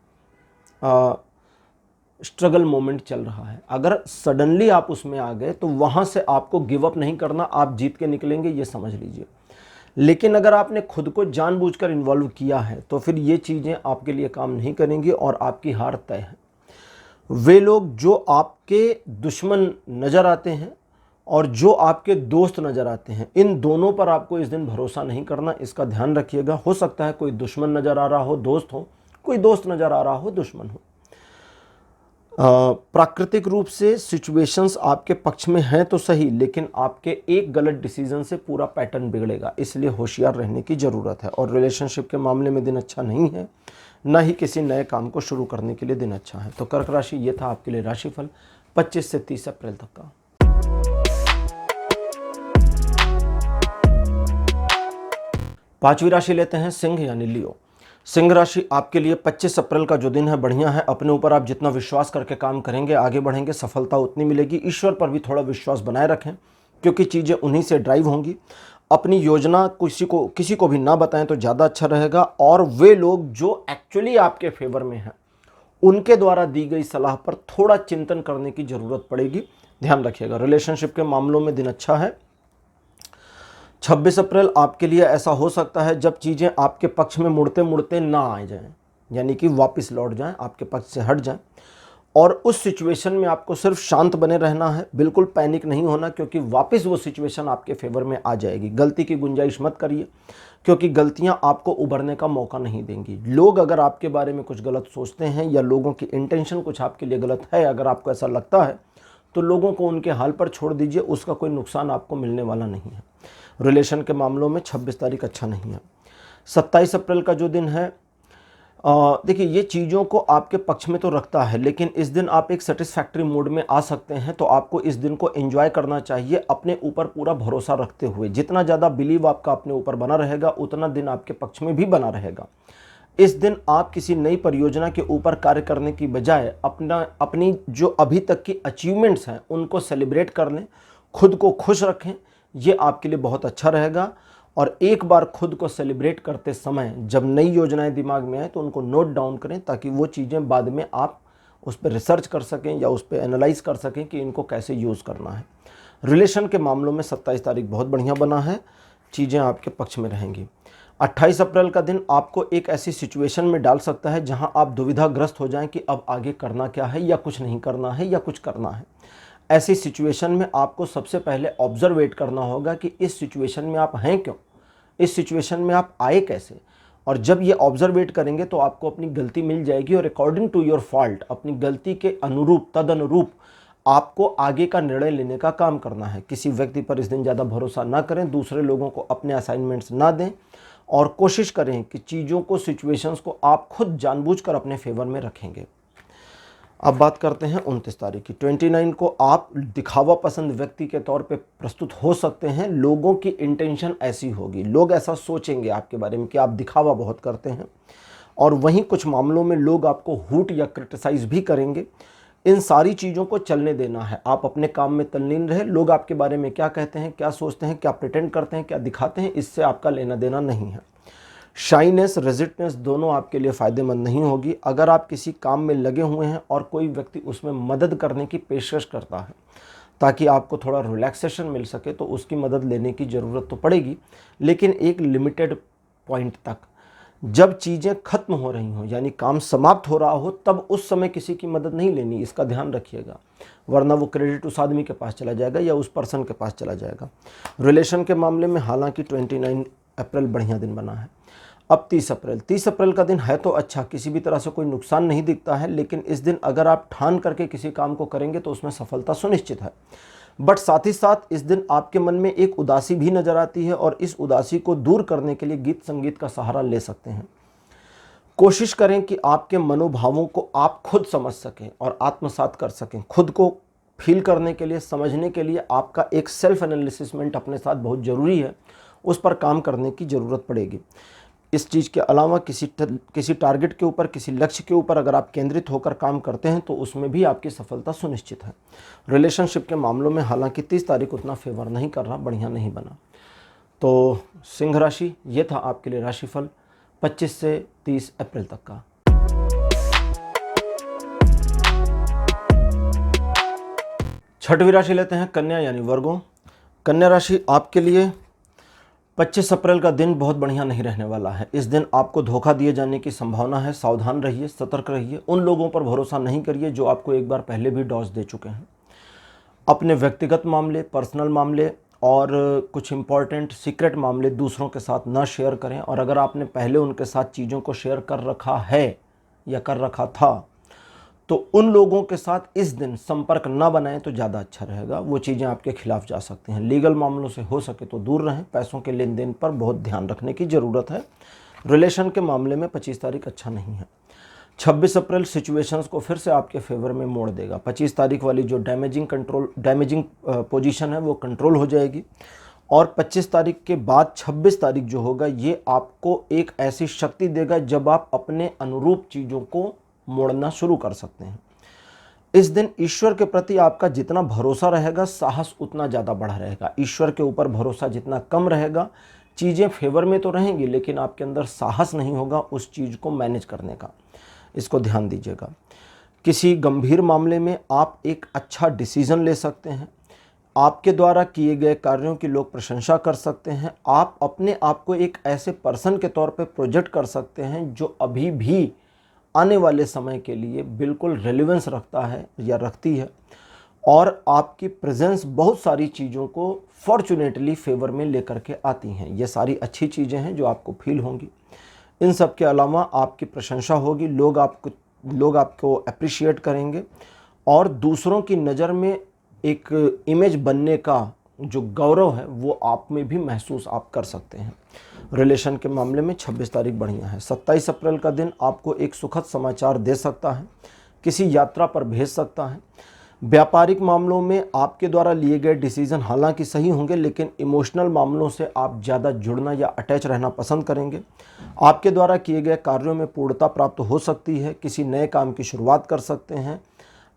स्ट्रगल मोमेंट चल रहा है। अगर सडनली आप उसमें आ गए तो वहाँ से आपको गिव अप नहीं करना, आप जीत के निकलेंगे, ये समझ लीजिए। लेकिन अगर आपने खुद को जानबूझकर इन्वॉल्व किया है तो फिर ये चीज़ें आपके लिए काम नहीं करेंगी और आपकी हार तय है। वे लोग जो आपके दुश्मन नज़र आते हैं और जो आपके दोस्त नज़र आते हैं, इन दोनों पर आपको इस दिन भरोसा नहीं करना, इसका ध्यान रखिएगा। हो सकता है कोई दुश्मन नज़र आ रहा हो दोस्त हो, कोई दोस्त नज़र आ रहा हो दुश्मन हो। प्राकृतिक रूप से सिचुएशंस आपके पक्ष में हैं तो सही, लेकिन आपके एक गलत डिसीजन से पूरा पैटर्न बिगड़ेगा, इसलिए होशियार रहने की ज़रूरत है। और रिलेशनशिप के मामले में दिन अच्छा नहीं है। न ही किसी नए काम को शुरू करने के लिए दिन अच्छा है। तो कर्क राशि, ये था आपके लिए राशिफल 25 से 30 अप्रैल तक का। पांचवी राशि लेते हैं सिंह यानी लियो। सिंह राशि आपके लिए 25 अप्रैल का जो दिन है बढ़िया है। अपने ऊपर आप जितना विश्वास करके काम करेंगे, आगे बढ़ेंगे, सफलता उतनी मिलेगी। ईश्वर पर भी थोड़ा विश्वास बनाए रखें, क्योंकि चीज़ें उन्हीं से ड्राइव होंगी। अपनी योजना किसी को भी ना बताएं तो ज़्यादा अच्छा रहेगा। और वे लोग जो एक्चुअली आपके फेवर में हैं, उनके द्वारा दी गई सलाह पर थोड़ा चिंतन करने की ज़रूरत पड़ेगी, ध्यान रखिएगा। रिलेशनशिप के मामलों में दिन अच्छा है। 26 अप्रैल आपके लिए ऐसा हो सकता है जब चीज़ें आपके पक्ष में मुड़ते मुड़ते ना आ जाएं, यानी कि वापस लौट जाएं, आपके पक्ष से हट जाएं। और उस सिचुएशन में आपको सिर्फ शांत बने रहना है, बिल्कुल पैनिक नहीं होना, क्योंकि वापस वो सिचुएशन आपके फेवर में आ जाएगी। गलती की गुंजाइश मत करिए, क्योंकि गलतियां आपको उभरने का मौका नहीं देंगी। लोग अगर आपके बारे में कुछ गलत सोचते हैं या लोगों की इंटेंशन कुछ आपके लिए गलत है, अगर आपको ऐसा लगता है, तो लोगों को उनके हाल पर छोड़ दीजिए, उसका कोई नुकसान आपको मिलने वाला नहीं है। रिलेशन के मामलों में 26 तारीख अच्छा नहीं है। 27 अप्रैल का जो दिन है, देखिए ये चीज़ों को आपके पक्ष में तो रखता है, लेकिन इस दिन आप एक सेटिस्फैक्ट्री मूड में आ सकते हैं। तो आपको इस दिन को एंजॉय करना चाहिए, अपने ऊपर पूरा भरोसा रखते हुए। जितना ज़्यादा बिलीव आपका अपने ऊपर बना रहेगा, उतना दिन आपके पक्ष में भी बना रहेगा। इस दिन आप किसी नई परियोजना के ऊपर कार्य करने की बजाय अपनी जो अभी तक की अचीवमेंट्स हैं उनको सेलिब्रेट कर लें, खुद को खुश रखें, ये आपके लिए बहुत अच्छा रहेगा। और एक बार खुद को सेलिब्रेट करते समय जब नई योजनाएं दिमाग में आए तो उनको नोट डाउन करें, ताकि वो चीज़ें बाद में आप उस पर रिसर्च कर सकें या उस पर एनालाइज कर सकें कि इनको कैसे यूज़ करना है। रिलेशन के मामलों में 27 तारीख बहुत बढ़िया बना है, चीज़ें आपके पक्ष में रहेंगी। 28 अप्रैल का दिन आपको एक ऐसी सिचुएशन में डाल सकता है जहां आप दुविधाग्रस्त हो जाएं कि अब आगे करना क्या है, या कुछ नहीं करना है, या कुछ करना है। ऐसी सिचुएशन में आपको सबसे पहले ऑब्जर्वेट करना होगा कि इस सिचुएशन में आप हैं क्यों, इस सिचुएशन में आप आए कैसे। और जब ये ऑब्जर्वेट करेंगे तो आपको अपनी गलती मिल जाएगी, और अकॉर्डिंग टू योर फॉल्ट, अपनी गलती के अनुरूप, तदनुरूप आपको आगे का निर्णय लेने का काम करना है। किसी व्यक्ति पर इस दिन ज़्यादा भरोसा ना करें, दूसरे लोगों को अपने असाइनमेंट्स ना दें, और कोशिश करें कि चीज़ों को, सिचुएशंस को आप खुद जानबूझकर अपने फेवर में रखेंगे। अब बात करते हैं 29 तारीख की। 29 को आप दिखावा पसंद व्यक्ति के तौर पे प्रस्तुत हो सकते हैं। लोगों की इंटेंशन ऐसी होगी, लोग ऐसा सोचेंगे आपके बारे में कि आप दिखावा बहुत करते हैं, और वहीं कुछ मामलों में लोग आपको हूट या क्रिटिसाइज भी करेंगे। इन सारी चीज़ों को चलने देना है, आप अपने काम में तल्लीन रहे। लोग आपके बारे में क्या कहते हैं, क्या सोचते हैं, क्या प्रिटेंड करते हैं, क्या दिखाते हैं, इससे आपका लेना देना नहीं है। शाइनेस, रेजिस्टेंस दोनों आपके लिए फ़ायदेमंद नहीं होगी। अगर आप किसी काम में लगे हुए हैं और कोई व्यक्ति उसमें मदद करने की पेशकश करता है ताकि आपको थोड़ा रिलैक्सेशन मिल सके, तो उसकी मदद लेने की ज़रूरत तो पड़ेगी, लेकिन एक लिमिटेड पॉइंट तक। जब चीज़ें खत्म हो रही हों, यानी काम समाप्त हो रहा हो, तब उस समय किसी की मदद नहीं लेनी, इसका ध्यान रखिएगा, वरना वो क्रेडिट उस आदमी के पास चला जाएगा या उस पर्सन के पास चला जाएगा। रिलेशन के मामले में हालांकि 29 अप्रैल बढ़िया दिन बना है। अब 30 अप्रैल का दिन है तो अच्छा, किसी भी तरह से कोई नुकसान नहीं दिखता है, लेकिन इस दिन अगर आप ठान करके किसी काम को करेंगे तो उसमें सफलता सुनिश्चित है। बट साथ ही साथ इस दिन आपके मन में एक उदासी भी नजर आती है, और इस उदासी को दूर करने के लिए गीत संगीत का सहारा ले सकते हैं। कोशिश करें कि आपके मनोभावों को आप खुद समझ सकें और आत्मसात कर सकें। खुद को फील करने के लिए, समझने के लिए आपका एक सेल्फ एनालिसिसमेंट अपने साथ बहुत ज़रूरी है, उस पर काम करने की ज़रूरत पड़ेगी। इस चीज़ के अलावा किसी टारगेट के ऊपर, किसी लक्ष्य के ऊपर अगर आप केंद्रित होकर काम करते हैं तो उसमें भी आपकी सफलता सुनिश्चित है। रिलेशनशिप के मामलों में हालांकि 30 तारीख उतना फेवर नहीं कर रहा, बढ़िया नहीं बना। तो सिंह राशि, ये था आपके लिए राशिफल 25 से 30 अप्रैल तक का। छठवीं राशि लेते हैं कन्या यानी वर्गों। कन्या राशि आपके लिए 25 अप्रैल का दिन बहुत बढ़िया नहीं रहने वाला है। इस दिन आपको धोखा दिए जाने की संभावना है। सावधान रहिए, सतर्क रहिए। उन लोगों पर भरोसा नहीं करिए जो आपको एक बार पहले भी डॉज दे चुके हैं। अपने व्यक्तिगत मामले, पर्सनल मामले और कुछ इंपॉर्टेंट सीक्रेट मामले दूसरों के साथ ना शेयर करें, और अगर आपने पहले उनके साथ चीज़ों को शेयर कर रखा है या कर रखा था तो उन लोगों के साथ इस दिन संपर्क ना बनाएं तो ज़्यादा अच्छा रहेगा। वो चीज़ें आपके खिलाफ जा सकती हैं। लीगल मामलों से हो सके तो दूर रहें। पैसों के लेन देन पर बहुत ध्यान रखने की ज़रूरत है। रिलेशन के मामले में 25 तारीख अच्छा नहीं है। 26 अप्रैल सिचुएशंस को फिर से आपके फेवर में मोड़ देगा। 25 तारीख वाली जो डैमेजिंग पोजीशन है वो कंट्रोल हो जाएगी और 25 तारीख के बाद 26 तारीख जो होगा ये आपको एक ऐसी शक्ति देगा जब आप अपने अनुरूप चीज़ों को मोड़ना शुरू कर सकते हैं। इस दिन ईश्वर के प्रति आपका जितना भरोसा रहेगा, साहस उतना ज़्यादा बढ़ा रहेगा। ईश्वर के ऊपर भरोसा जितना कम रहेगा, चीज़ें फेवर में तो रहेंगी लेकिन आपके अंदर साहस नहीं होगा उस चीज़ को मैनेज करने का। इसको ध्यान दीजिएगा। किसी गंभीर मामले में आप एक अच्छा डिसीज़न ले सकते हैं। आपके द्वारा किए गए कार्यों की लोग प्रशंसा कर सकते हैं। आप अपने आप को एक ऐसे पर्सन के तौर पे प्रोजेक्ट कर सकते हैं जो अभी भी आने वाले समय के लिए बिल्कुल रेलेवेंस रखता है या रखती है और आपकी प्रेजेंस बहुत सारी चीज़ों को फॉर्चुनेटली फेवर में लेकर के आती हैं। ये सारी अच्छी चीज़ें हैं जो आपको फील होंगी। इन सब के अलावा आपकी प्रशंसा होगी, लोग आपको अप्रिशिएट करेंगे और दूसरों की नज़र में एक इमेज बनने का जो गौरव है वो आप में भी महसूस आप कर सकते हैं। रिलेशन के मामले में 26 तारीख बढ़िया है। 27 अप्रैल का दिन आपको एक सुखद समाचार दे सकता है, किसी यात्रा पर भेज सकता है। व्यापारिक मामलों में आपके द्वारा लिए गए डिसीजन हालांकि सही होंगे लेकिन इमोशनल मामलों से आप ज़्यादा जुड़ना या अटैच रहना पसंद करेंगे। आपके द्वारा किए गए कार्यों में पूर्णता प्राप्त हो सकती है। किसी नए काम की शुरुआत कर सकते हैं।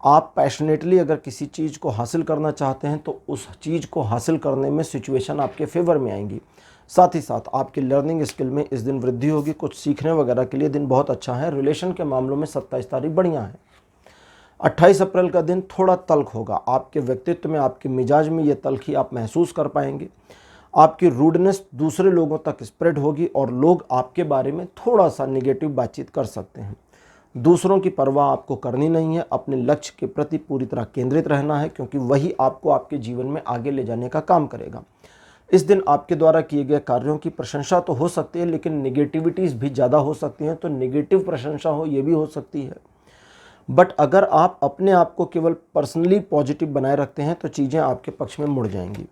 आप पैशनेटली अगर किसी चीज़ को हासिल करना चाहते हैं तो उस चीज़ को हासिल करने में सिचुएशन आपके फेवर में आएंगी। साथ ही साथ आपकी लर्निंग स्किल में इस दिन वृद्धि होगी। कुछ सीखने वगैरह के लिए दिन बहुत अच्छा है। रिलेशन के मामलों में 27 तारीख बढ़िया है। 28 अप्रैल का दिन थोड़ा तल्ख होगा। आपके व्यक्तित्व में, आपके मिजाज में ये तल्खी आप महसूस कर पाएंगे। आपकी रूडनेस दूसरे लोगों तक स्प्रेड होगी और लोग आपके बारे में थोड़ा सा निगेटिव बातचीत कर सकते हैं। दूसरों की परवाह आपको करनी नहीं है। अपने लक्ष्य के प्रति पूरी तरह केंद्रित रहना है क्योंकि वही आपको आपके जीवन में आगे ले जाने का काम करेगा। इस दिन आपके द्वारा किए गए कार्यों की प्रशंसा तो हो सकती है लेकिन नेगेटिविटीज़ भी ज़्यादा हो सकती हैं, तो नेगेटिव प्रशंसा हो ये भी हो सकती है। बट अगर आप अपने आप को केवल पर्सनली पॉजिटिव बनाए रखते हैं तो चीज़ें आपके पक्ष में मुड़ जाएंगी।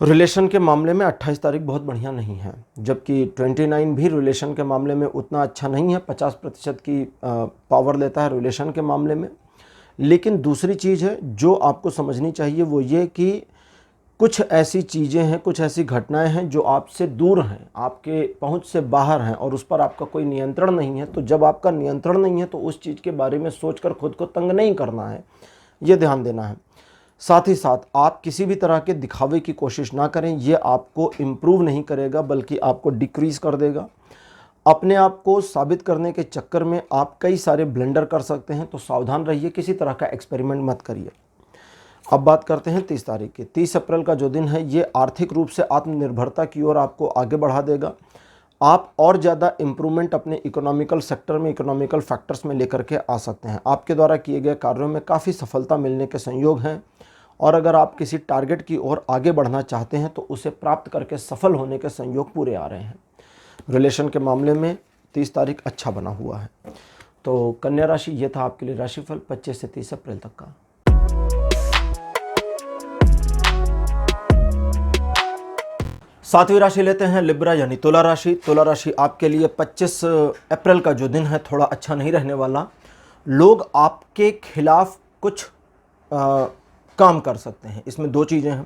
रिलेशन के मामले में 28 तारीख बहुत बढ़िया नहीं है, जबकि 29 भी रिलेशन के मामले में उतना अच्छा नहीं है। 50% की पावर लेता है रिलेशन के मामले में। लेकिन दूसरी चीज़ है जो आपको समझनी चाहिए वो ये कि कुछ ऐसी चीज़ें हैं, कुछ ऐसी घटनाएं हैं जो आपसे दूर हैं, आपके पहुंच से बाहर हैं और उस पर आपका कोई नियंत्रण नहीं है। तो जब आपका नियंत्रण नहीं है तो उस चीज़ के बारे में सोचकर खुद को तंग नहीं करना है, ये ध्यान देना है। साथ ही साथ आप किसी भी तरह के दिखावे की कोशिश ना करें, ये आपको इम्प्रूव नहीं करेगा बल्कि आपको डिक्रीज़ कर देगा। अपने आप को साबित करने के चक्कर में आप कई सारे ब्लंडर कर सकते हैं, तो सावधान रहिए, किसी तरह का एक्सपेरिमेंट मत करिए। अब बात करते हैं 30 तारीख की। 30 अप्रैल का जो दिन है ये आर्थिक रूप से आत्मनिर्भरता की ओर आपको आगे बढ़ा देगा। आप और ज़्यादा इम्प्रूवमेंट अपने इकोनॉमिकल सेक्टर में, इकोनॉमिकल फैक्टर्स में लेकर के आ सकते हैं। आपके द्वारा किए गए कार्यों में काफ़ी सफलता मिलने के संयोग हैं और अगर आप किसी टारगेट की ओर आगे बढ़ना चाहते हैं तो उसे प्राप्त करके सफल होने के संयोग पूरे आ रहे हैं। रिलेशन के मामले में 30 तारीख अच्छा बना हुआ है। तो कन्या राशि, ये था आपके लिए राशिफल 25 से 30 अप्रैल तक का। सातवीं राशि लेते हैं लिब्रा यानी तुला राशि। तुला राशि आपके लिए 25 अप्रैल का जो दिन है थोड़ा अच्छा नहीं रहने वाला। लोग आपके खिलाफ कुछ काम कर सकते हैं। इसमें दो चीज़ें हैं।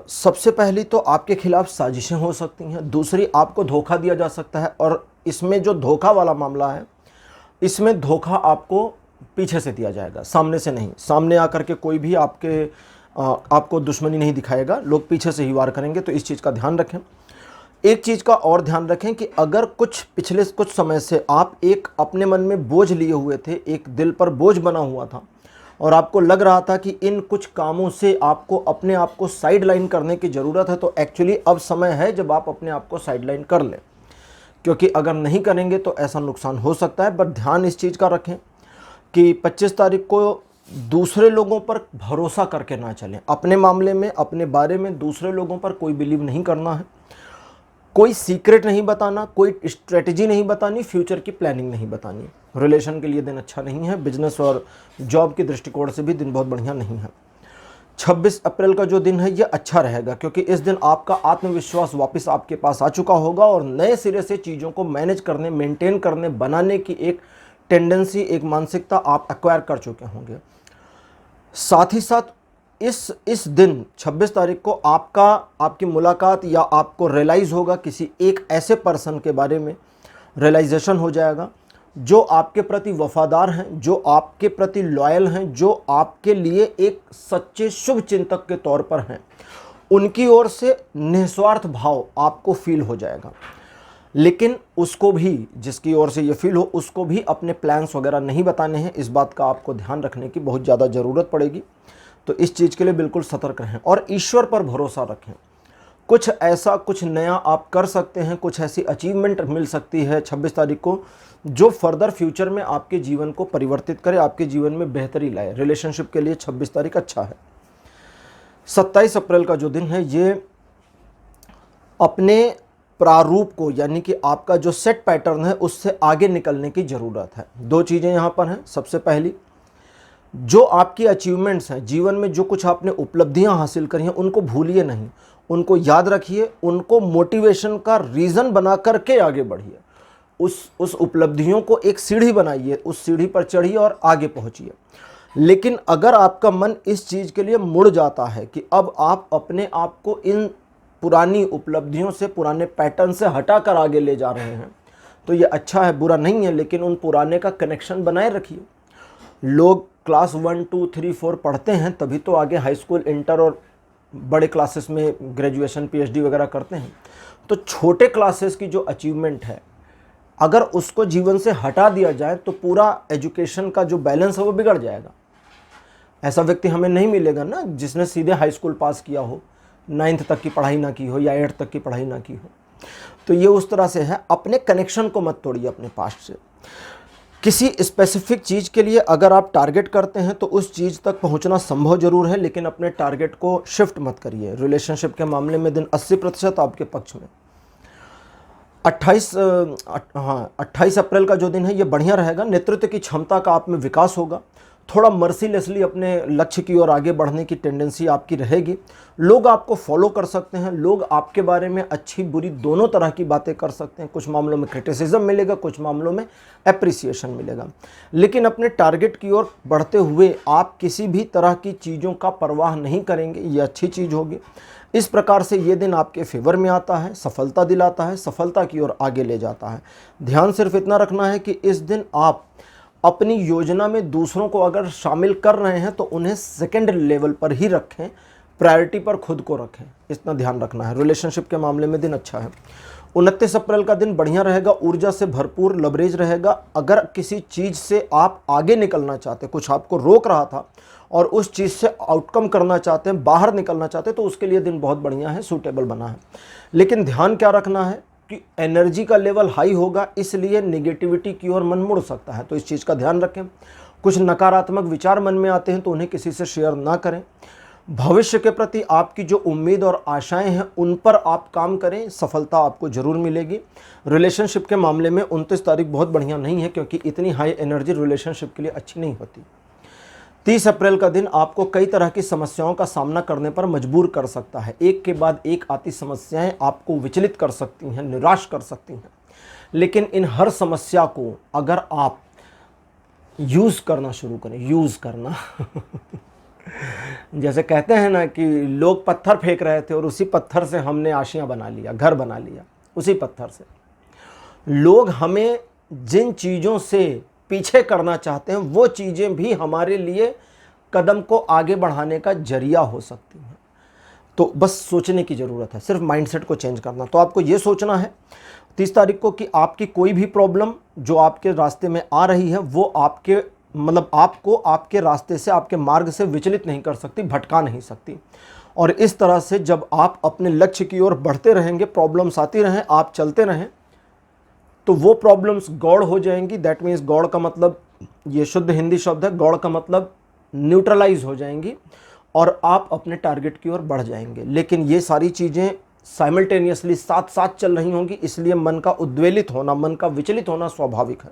सबसे पहली तो आपके खिलाफ साजिशें हो सकती हैं, दूसरी आपको धोखा दिया जा सकता है। और इसमें जो धोखा वाला मामला है, इसमें धोखा आपको पीछे से दिया जाएगा, सामने से नहीं। सामने आकर के कोई भी आपको दुश्मनी नहीं दिखाएगा, लोग पीछे से ही वार करेंगे, तो इस चीज़ का ध्यान रखें। एक चीज़ का और ध्यान रखें कि अगर पिछले कुछ समय से आप एक अपने मन में बोझ लिए हुए थे, एक दिल पर बोझ बना हुआ था और आपको लग रहा था कि इन कुछ कामों से आपको अपने आप को साइड लाइन करने की ज़रूरत है, तो एक्चुअली अब समय है जब आप अपने आप को साइड लाइन कर लें, क्योंकि अगर नहीं करेंगे तो ऐसा नुकसान हो सकता है। बट ध्यान इस चीज़ का रखें कि 25 तारीख को दूसरे लोगों पर भरोसा करके ना चलें। अपने मामले में, अपने बारे में दूसरे लोगों पर कोई बिलीव नहीं करना है। कोई सीक्रेट नहीं बताना, कोई स्ट्रेटजी नहीं बतानी, फ्यूचर की प्लानिंग नहीं बतानी। रिलेशन के लिए दिन अच्छा नहीं है। बिजनेस और जॉब के दृष्टिकोण से भी दिन बहुत बढ़िया नहीं है। 26 अप्रैल का जो दिन है ये अच्छा रहेगा, क्योंकि इस दिन आपका आत्मविश्वास वापस आपके पास आ चुका होगा और नए सिरे से चीज़ों को मैनेज करने, मेंटेन करने, बनाने की एक टेंडेंसी, एक मानसिकता आप एक्वायर कर चुके होंगे। साथ ही साथ इस दिन 26 तारीख को आपकी मुलाकात या आपको रियलाइज़ होगा किसी एक ऐसे पर्सन के बारे में, रियलाइजेशन हो जाएगा जो आपके प्रति वफादार हैं, जो आपके प्रति लॉयल हैं, जो आपके लिए एक सच्चे शुभ चिंतक के तौर पर हैं। उनकी ओर से निस्वार्थ भाव आपको फील हो जाएगा। लेकिन उसको भी, जिसकी ओर से ये फील हो, उसको भी अपने प्लान्स वगैरह नहीं बताने हैं। इस बात का आपको ध्यान रखने की बहुत ज़्यादा ज़रूरत पड़ेगी। तो इस चीज़ के लिए बिल्कुल सतर्क रहें और ईश्वर पर भरोसा रखें। कुछ ऐसा, कुछ नया आप कर सकते हैं, कुछ ऐसी अचीवमेंट मिल सकती है 26 तारीख को जो फर्दर फ्यूचर में आपके जीवन को परिवर्तित करे, आपके जीवन में बेहतरी लाए। रिलेशनशिप के लिए 26 तारीख अच्छा है। 27 अप्रैल का जो दिन है ये अपने प्रारूप को, यानी कि आपका जो सेट पैटर्न है उससे आगे निकलने की ज़रूरत है। दो चीज़ें यहाँ पर हैं। सबसे पहली, जो आपकी अचीवमेंट्स हैं जीवन में, जो कुछ आपने उपलब्धियां हासिल करी हैं, उनको भूलिए नहीं, उनको याद रखिए, उनको मोटिवेशन का रीज़न बना करके आगे बढ़िए। उस उपलब्धियों को एक सीढ़ी बनाइए, उस सीढ़ी पर चढ़िए और आगे पहुंचिए। लेकिन अगर आपका मन इस चीज़ के लिए मुड़ जाता है कि अब आप अपने आप को इन पुरानी उपलब्धियों से, पुराने पैटर्न से हटाकर आगे ले जा रहे हैं, तो ये अच्छा है, बुरा नहीं है, लेकिन उन पुराने का कनेक्शन बनाए रखिए। लोग क्लास 1, 2, 3, 4 पढ़ते हैं तभी तो आगे हाई स्कूल, इंटर और बड़े क्लासेस में ग्रेजुएशन, पीएचडी वगैरह करते हैं। तो छोटे क्लासेस की जो अचीवमेंट है, अगर उसको जीवन से हटा दिया जाए तो पूरा एजुकेशन का जो बैलेंस है वो बिगड़ जाएगा। ऐसा व्यक्ति हमें नहीं मिलेगा ना जिसने सीधे हाई स्कूल पास किया हो, 9th तक की पढ़ाई ना की हो या 8th तक की पढ़ाई ना की हो। तो ये उस तरह से है। अपने कनेक्शन को मत तोड़िए अपने पास्ट से। किसी स्पेसिफिक चीज़ के लिए अगर आप टारगेट करते हैं तो उस चीज़ तक पहुंचना संभव जरूर है, लेकिन अपने टारगेट को शिफ्ट मत करिए। रिलेशनशिप के मामले में दिन 80% आपके पक्ष में। 28 अप्रैल का जो दिन है ये बढ़िया रहेगा। नेतृत्व की क्षमता का आप में विकास होगा। थोड़ा मर्सीलेसली अपने लक्ष्य की ओर आगे बढ़ने की टेंडेंसी आपकी रहेगी। लोग आपको फॉलो कर सकते हैं, लोग आपके बारे में अच्छी बुरी दोनों तरह की बातें कर सकते हैं। कुछ मामलों में क्रिटिसिज्म मिलेगा, कुछ मामलों में एप्रिसिएशन मिलेगा। लेकिन अपने टारगेट की ओर बढ़ते हुए आप किसी भी तरह की चीज़ों का परवाह नहीं करेंगे, ये अच्छी चीज़ होगी। इस प्रकार से ये दिन आपके फेवर में आता है, सफलता दिलाता है, सफलता की ओर आगे ले जाता है। ध्यान सिर्फ इतना रखना है कि इस दिन आप अपनी योजना में दूसरों को अगर शामिल कर रहे हैं तो उन्हें सेकंड लेवल पर ही रखें, प्रायोरिटी पर खुद को रखें, इतना ध्यान रखना है। रिलेशनशिप के मामले में दिन अच्छा है। 29 अप्रैल का दिन बढ़िया रहेगा, ऊर्जा से भरपूर लवरेज रहेगा। अगर किसी चीज़ से आप आगे निकलना चाहते, कुछ आपको रोक रहा था और उस चीज़ से आउटकम करना चाहते हैं, बाहर निकलना चाहते हैं, तो उसके लिए दिन बहुत बढ़िया है, सूटेबल बना है। लेकिन ध्यान क्या रखना है कि एनर्जी का लेवल हाई होगा, इसलिए नेगेटिविटी की ओर मन मुड़ सकता है, तो इस चीज़ का ध्यान रखें। कुछ नकारात्मक विचार मन में आते हैं तो उन्हें किसी से शेयर ना करें। भविष्य के प्रति आपकी जो उम्मीद और आशाएं हैं उन पर आप काम करें, सफलता आपको जरूर मिलेगी। रिलेशनशिप के मामले में 29 तारीख बहुत बढ़िया नहीं है, क्योंकि इतनी हाई एनर्जी रिलेशनशिप के लिए अच्छी नहीं होती। 30 अप्रैल का दिन आपको कई तरह की समस्याओं का सामना करने पर मजबूर कर सकता है। एक के बाद एक आती समस्याएं आपको विचलित कर सकती हैं, निराश कर सकती हैं। लेकिन इन हर समस्या को अगर आप यूज़ करना शुरू करें, यूज़ करना जैसे कहते हैं ना कि लोग पत्थर फेंक रहे थे और उसी पत्थर से हमने आशियाँ बना लिया, घर बना लिया। उसी पत्थर से लोग हमें जिन चीज़ों से पीछे करना चाहते हैं वो चीज़ें भी हमारे लिए कदम को आगे बढ़ाने का जरिया हो सकती हैं। तो बस सोचने की ज़रूरत है, सिर्फ माइंडसेट को चेंज करना। तो आपको ये सोचना है 30 तारीख को कि आपकी कोई भी प्रॉब्लम जो आपके रास्ते में आ रही है वो आपको आपके रास्ते से, आपके मार्ग से विचलित नहीं कर सकती, भटका नहीं सकती। और इस तरह से जब आप अपने लक्ष्य की ओर बढ़ते रहेंगे, प्रॉब्लम्स आती रहें, आप चलते रहें, तो वो प्रॉब्लम्स गौड़ हो जाएंगी। दैट मीन्स गौड़ का मतलब, ये शुद्ध हिंदी शब्द है, गौड़ का मतलब न्यूट्रलाइज हो जाएंगी और आप अपने टारगेट की ओर बढ़ जाएंगे। लेकिन ये सारी चीज़ें साइमल्टेनियसली साथ साथ चल रही होंगी, इसलिए मन का उद्वेलित होना, मन का विचलित होना स्वाभाविक है।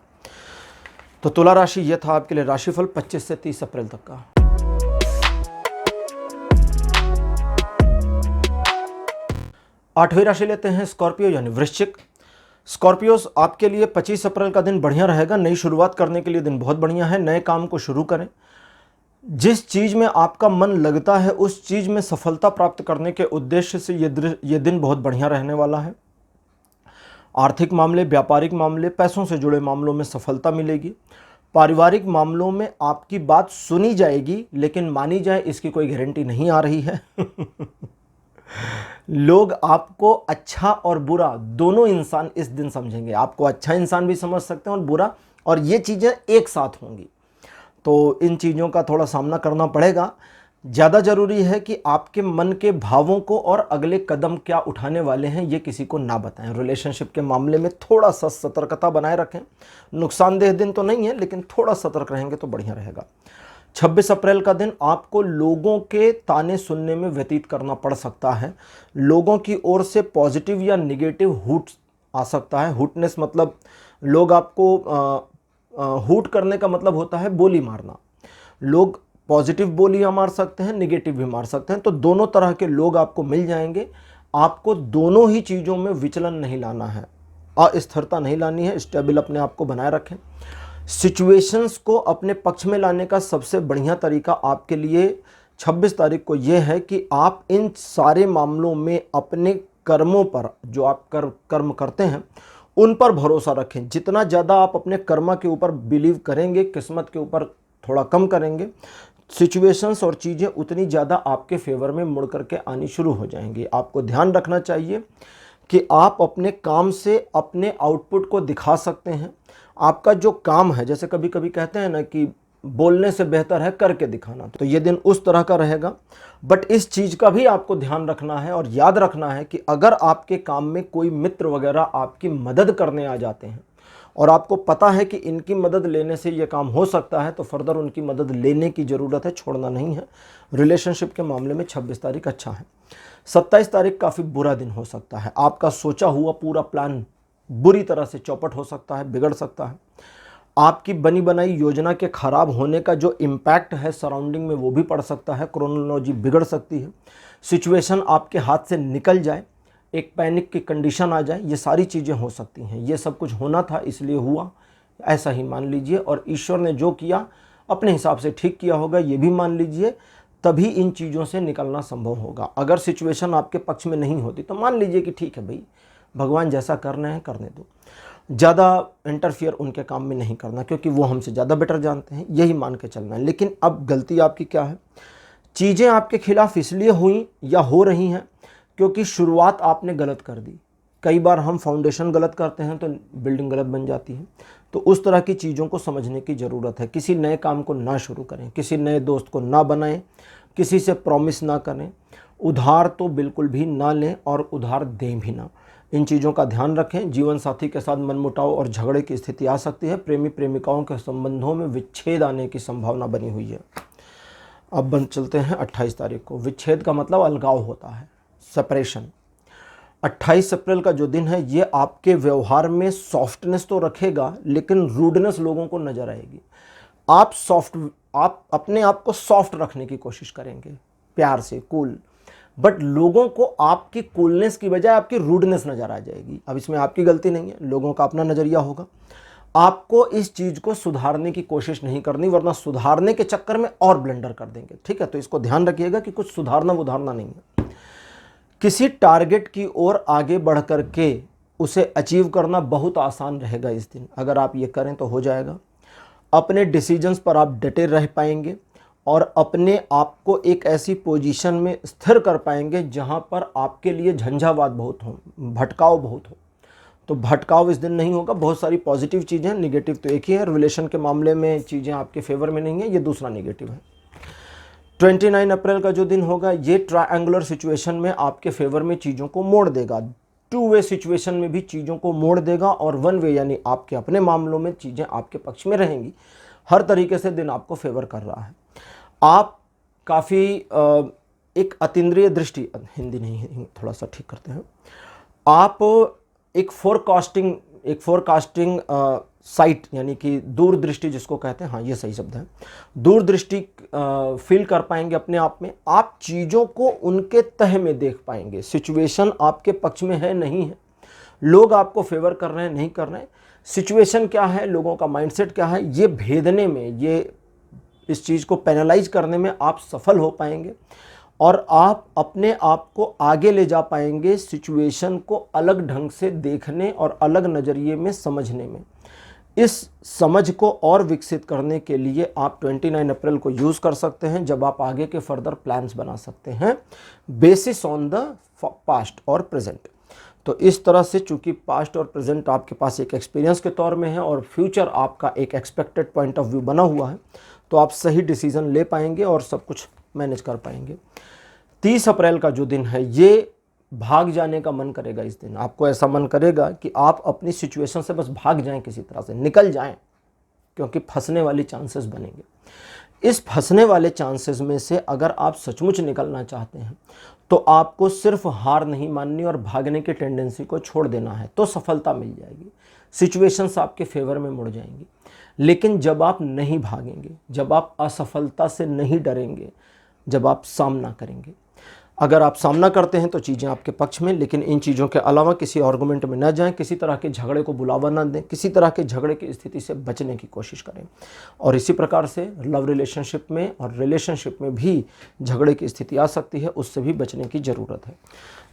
तो तुला राशि, ये था आपके लिए राशिफल 25 से 30 अप्रैल तक का। 8वीं राशि लेते हैं स्कॉर्पियो यानी वृश्चिक। स्कॉर्पियोस आपके लिए 25 अप्रैल का दिन बढ़िया रहेगा। नई शुरुआत करने के लिए दिन बहुत बढ़िया है। नए काम को शुरू करें। जिस चीज़ में आपका मन लगता है उस चीज़ में सफलता प्राप्त करने के उद्देश्य से ये दिन बहुत बढ़िया रहने वाला है। आर्थिक मामले, व्यापारिक मामले, पैसों से जुड़े मामलों में सफलता मिलेगी। पारिवारिक मामलों में आपकी बात सुनी जाएगी, लेकिन मानी जाए इसकी कोई गारंटी नहीं आ रही है। लोग आपको अच्छा और बुरा दोनों इंसान इस दिन समझेंगे। आपको अच्छा इंसान भी समझ सकते हैं और बुरा, और ये चीज़ें एक साथ होंगी, तो इन चीज़ों का थोड़ा सामना करना पड़ेगा। ज़्यादा ज़रूरी है कि आपके मन के भावों को और अगले कदम क्या उठाने वाले हैं ये किसी को ना बताएं। रिलेशनशिप के मामले में थोड़ा सा सतर्कता बनाए रखें। नुकसानदेह दिन तो नहीं है, लेकिन थोड़ा सतर्क रहेंगे तो बढ़िया रहेगा। 26 अप्रैल का दिन आपको लोगों के ताने सुनने में व्यतीत करना पड़ सकता है। लोगों की ओर से पॉजिटिव या निगेटिव हुट आ सकता है। हुटनेस मतलब लोग आपको हुट करने का मतलब होता है बोली मारना। लोग पॉजिटिव बोलियां मार सकते हैं, निगेटिव भी मार सकते हैं, तो दोनों तरह के लोग आपको मिल जाएंगे। आपको दोनों ही चीज़ों में विचलन नहीं लाना है, अस्थिरता नहीं लानी है। स्टेबल अपने आप को बनाए रखें। सिचुएशंस को अपने पक्ष में लाने का सबसे बढ़िया तरीका आपके लिए 26 तारीख को यह है कि आप इन सारे मामलों में अपने कर्मों पर, जो आप कर्म करते हैं उन पर भरोसा रखें। जितना ज़्यादा आप अपने कर्म के ऊपर बिलीव करेंगे, किस्मत के ऊपर थोड़ा कम करेंगे, सिचुएशंस और चीज़ें उतनी ज़्यादा आपके फेवर में मुड़ करके आनी शुरू हो जाएंगी। आपको ध्यान रखना चाहिए कि आप अपने काम से अपने आउटपुट को दिखा सकते हैं। आपका जो काम है, जैसे कभी कभी कहते हैं ना कि बोलने से बेहतर है करके दिखाना, तो ये दिन उस तरह का रहेगा। बट इस चीज़ का भी आपको ध्यान रखना है और याद रखना है कि अगर आपके काम में कोई मित्र वगैरह आपकी मदद करने आ जाते हैं और आपको पता है कि इनकी मदद लेने से ये काम हो सकता है, तो फर्दर उनकी मदद लेने की ज़रूरत है, छोड़ना नहीं है। रिलेशनशिप के मामले में 26 तारीख अच्छा है। 27 तारीख काफ़ी बुरा दिन हो सकता है। आपका सोचा हुआ पूरा प्लान बुरी तरह से चौपट हो सकता है, बिगड़ सकता है। आपकी बनी बनाई योजना के खराब होने का जो इम्पैक्ट है सराउंडिंग में वो भी पड़ सकता है। क्रोनोलॉजी बिगड़ सकती है। सिचुएशन आपके हाथ से निकल जाए, एक पैनिक की कंडीशन आ जाए, ये सारी चीज़ें हो सकती हैं। ये सब कुछ होना था इसलिए हुआ, ऐसा ही मान लीजिए। और ईश्वर ने जो किया अपने हिसाब से ठीक किया होगा, ये भी मान लीजिए। तभी इन चीज़ों से निकलना संभव होगा। अगर सिचुएशन आपके पक्ष में नहीं होती तो मान लीजिए कि ठीक है भाई, भगवान जैसा करना है करने दो। ज़्यादा इंटरफियर उनके काम में नहीं करना, क्योंकि वो हमसे ज़्यादा बेटर जानते हैं, यही मान के चलना है। लेकिन अब गलती आपकी क्या है? चीज़ें आपके खिलाफ इसलिए हुई या हो रही हैं क्योंकि शुरुआत आपने गलत कर दी। कई बार हम फाउंडेशन गलत करते हैं तो बिल्डिंग गलत बन जाती है। तो उस तरह की चीज़ों को समझने की ज़रूरत है। किसी नए काम को ना शुरू करें, किसी नए दोस्त को ना बनाएं, किसी से प्रॉमिस ना करें, उधार तो बिल्कुल भी ना लें और उधार दें भी ना। इन चीज़ों का ध्यान रखें। जीवन साथी के साथ मनमुटाव और झगड़े की स्थिति आ सकती है। प्रेमी प्रेमिकाओं के संबंधों में विच्छेद आने की संभावना बनी हुई है। अब बन चलते हैं 28 तारीख को। विच्छेद का मतलब अलगाव होता है, सेपरेशन। 28 अप्रैल का जो दिन है ये आपके व्यवहार में सॉफ्टनेस तो रखेगा, लेकिन रूडनेस लोगों को नजर आएगी। आप अपने आप को सॉफ्ट रखने की कोशिश करेंगे, प्यार से, कूल, बट लोगों को आपकी कूलनेस की बजाय आपकी रूडनेस नजर आ जाएगी। अब इसमें आपकी गलती नहीं है, लोगों का अपना नजरिया होगा। आपको इस चीज़ को सुधारने की कोशिश नहीं करनी, वरना सुधारने के चक्कर में और ब्लंडर कर देंगे। ठीक है, तो इसको ध्यान रखिएगा कि कुछ सुधारना उधारना नहीं है। किसी टारगेट की ओर आगे बढ़ करके उसे अचीव करना बहुत आसान रहेगा इस दिन। अगर आप ये करें तो हो जाएगा। अपने डिसीजंस पर आप डटे रह पाएंगे और अपने आप को एक ऐसी पोजीशन में स्थिर कर पाएंगे जहां पर आपके लिए झंझावात बहुत हो, भटकाव बहुत हो। तो भटकाव इस दिन नहीं होगा। बहुत सारी पॉजिटिव चीज़ें, निगेटिव तो एक ही है। रिलेशन के मामले में चीज़ें आपके फेवर में नहीं है, ये दूसरा निगेटिव है। 29 अप्रैल का जो दिन होगा ये ट्रायंगुलर सिचुएशन में आपके फेवर में चीज़ों को मोड़ देगा। 2 वे सिचुएशन में भी चीज़ों को मोड़ देगा और 1 वे यानी आपके अपने मामलों में चीज़ें आपके पक्ष में रहेंगी। हर तरीके से दिन आपको फेवर कर रहा है। आप काफ़ी एक अतीन्द्रिय दृष्टि, हिंदी नहीं, थोड़ा सा ठीक करते हैं। आप एक फोरकास्टिंग साइट यानी कि दूरदृष्टि जिसको कहते हैं, हाँ ये सही शब्द है, दूरदृष्टि फील कर पाएंगे अपने आप में। आप चीज़ों को उनके तह में देख पाएंगे, सिचुएशन आपके पक्ष में है नहीं है, लोग आपको फेवर कर रहे हैं नहीं कर रहे हैं, सिचुएशन क्या है, लोगों का माइंडसेट क्या है, ये भेदने में, ये इस चीज़ को पैनलाइज करने में आप सफल हो पाएंगे और आप अपने आप को आगे ले जा पाएंगे सिचुएशन को अलग ढंग से देखने और अलग नज़रिए में समझने में। इस समझ को और विकसित करने के लिए आप 29 अप्रैल को यूज़ कर सकते हैं, जब आप आगे के फर्दर प्लान्स बना सकते हैं बेसिस ऑन द पास्ट और प्रेजेंट। तो इस तरह से चूंकि पास्ट और प्रेजेंट आपके पास एक एक्सपीरियंस के तौर में है और फ्यूचर आपका एक एक्सपेक्टेड पॉइंट ऑफ व्यू बना हुआ है, तो आप सही डिसीजन ले पाएंगे और सब कुछ मैनेज कर पाएंगे। 30 अप्रैल का जो दिन है, ये भाग जाने का मन करेगा। इस दिन आपको ऐसा मन करेगा कि आप अपनी सिचुएशन से बस भाग जाएं, किसी तरह से निकल जाएं, क्योंकि फंसने वाली चांसेस बनेंगे। इस फंसने वाले चांसेस में से अगर आप सचमुच निकलना चाहते हैं तो आपको सिर्फ हार नहीं माननी और भागने की टेंडेंसी को छोड़ देना है, तो सफलता मिल जाएगी, सिचुएशंस आपके फेवर में मुड़ जाएंगी। लेकिन जब आप नहीं भागेंगे, जब आप असफलता से नहीं डरेंगे, जब आप सामना करेंगे, अगर आप सामना करते हैं तो चीज़ें आपके पक्ष में, लेकिन इन चीज़ों के अलावा किसी आर्गुमेंट में न जाएं, किसी तरह के झगड़े को बुलावा न दें, किसी तरह के झगड़े की स्थिति से बचने की कोशिश करें। और इसी प्रकार से लव रिलेशनशिप में और रिलेशनशिप में भी झगड़े की स्थिति आ सकती है, उससे भी बचने की ज़रूरत है।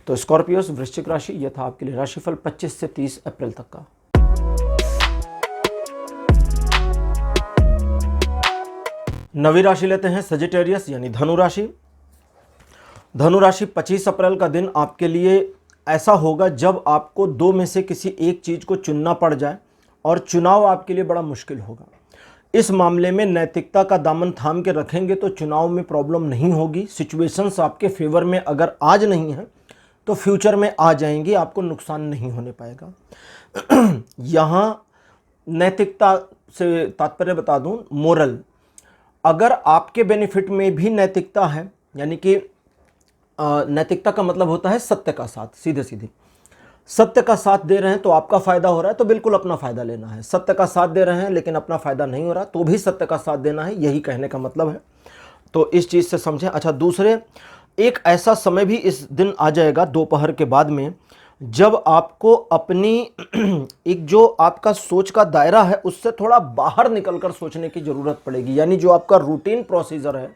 तो स्कॉर्पियोस, वृश्चिक राशि, यह था आपके लिए राशिफल 25 से 30 अप्रैल तक का। नवी राशि लेते हैं सजिटेरियस यानी धनु राशि। धनु राशि 25 अप्रैल का दिन आपके लिए ऐसा होगा जब आपको दो में से किसी एक चीज़ को चुनना पड़ जाए और चुनाव आपके लिए बड़ा मुश्किल होगा। इस मामले में नैतिकता का दामन थाम के रखेंगे तो चुनाव में प्रॉब्लम नहीं होगी। सिचुएशंस आपके फेवर में अगर आज नहीं है तो फ्यूचर में आ जाएंगी, आपको नुकसान नहीं होने पाएगा। यहाँ नैतिकता से तात्पर्य बता दूँ, मोरल, अगर आपके बेनिफिट में भी नैतिकता है, यानी कि नैतिकता का मतलब होता है सत्य का साथ, सीधे सीधे सत्य का साथ दे रहे हैं तो आपका फायदा हो रहा है तो बिल्कुल अपना फायदा लेना है। सत्य का साथ दे रहे हैं लेकिन अपना फायदा नहीं हो रहा तो भी सत्य का साथ देना है, यही कहने का मतलब है। तो इस चीज़ से समझें। अच्छा, दूसरे, एक ऐसा समय भी इस दिन आ जाएगा दोपहर के बाद में जब आपको अपनी एक जो आपका सोच का दायरा है उससे थोड़ा बाहर निकलकर सोचने की ज़रूरत पड़ेगी, यानी जो आपका रूटीन प्रोसीजर है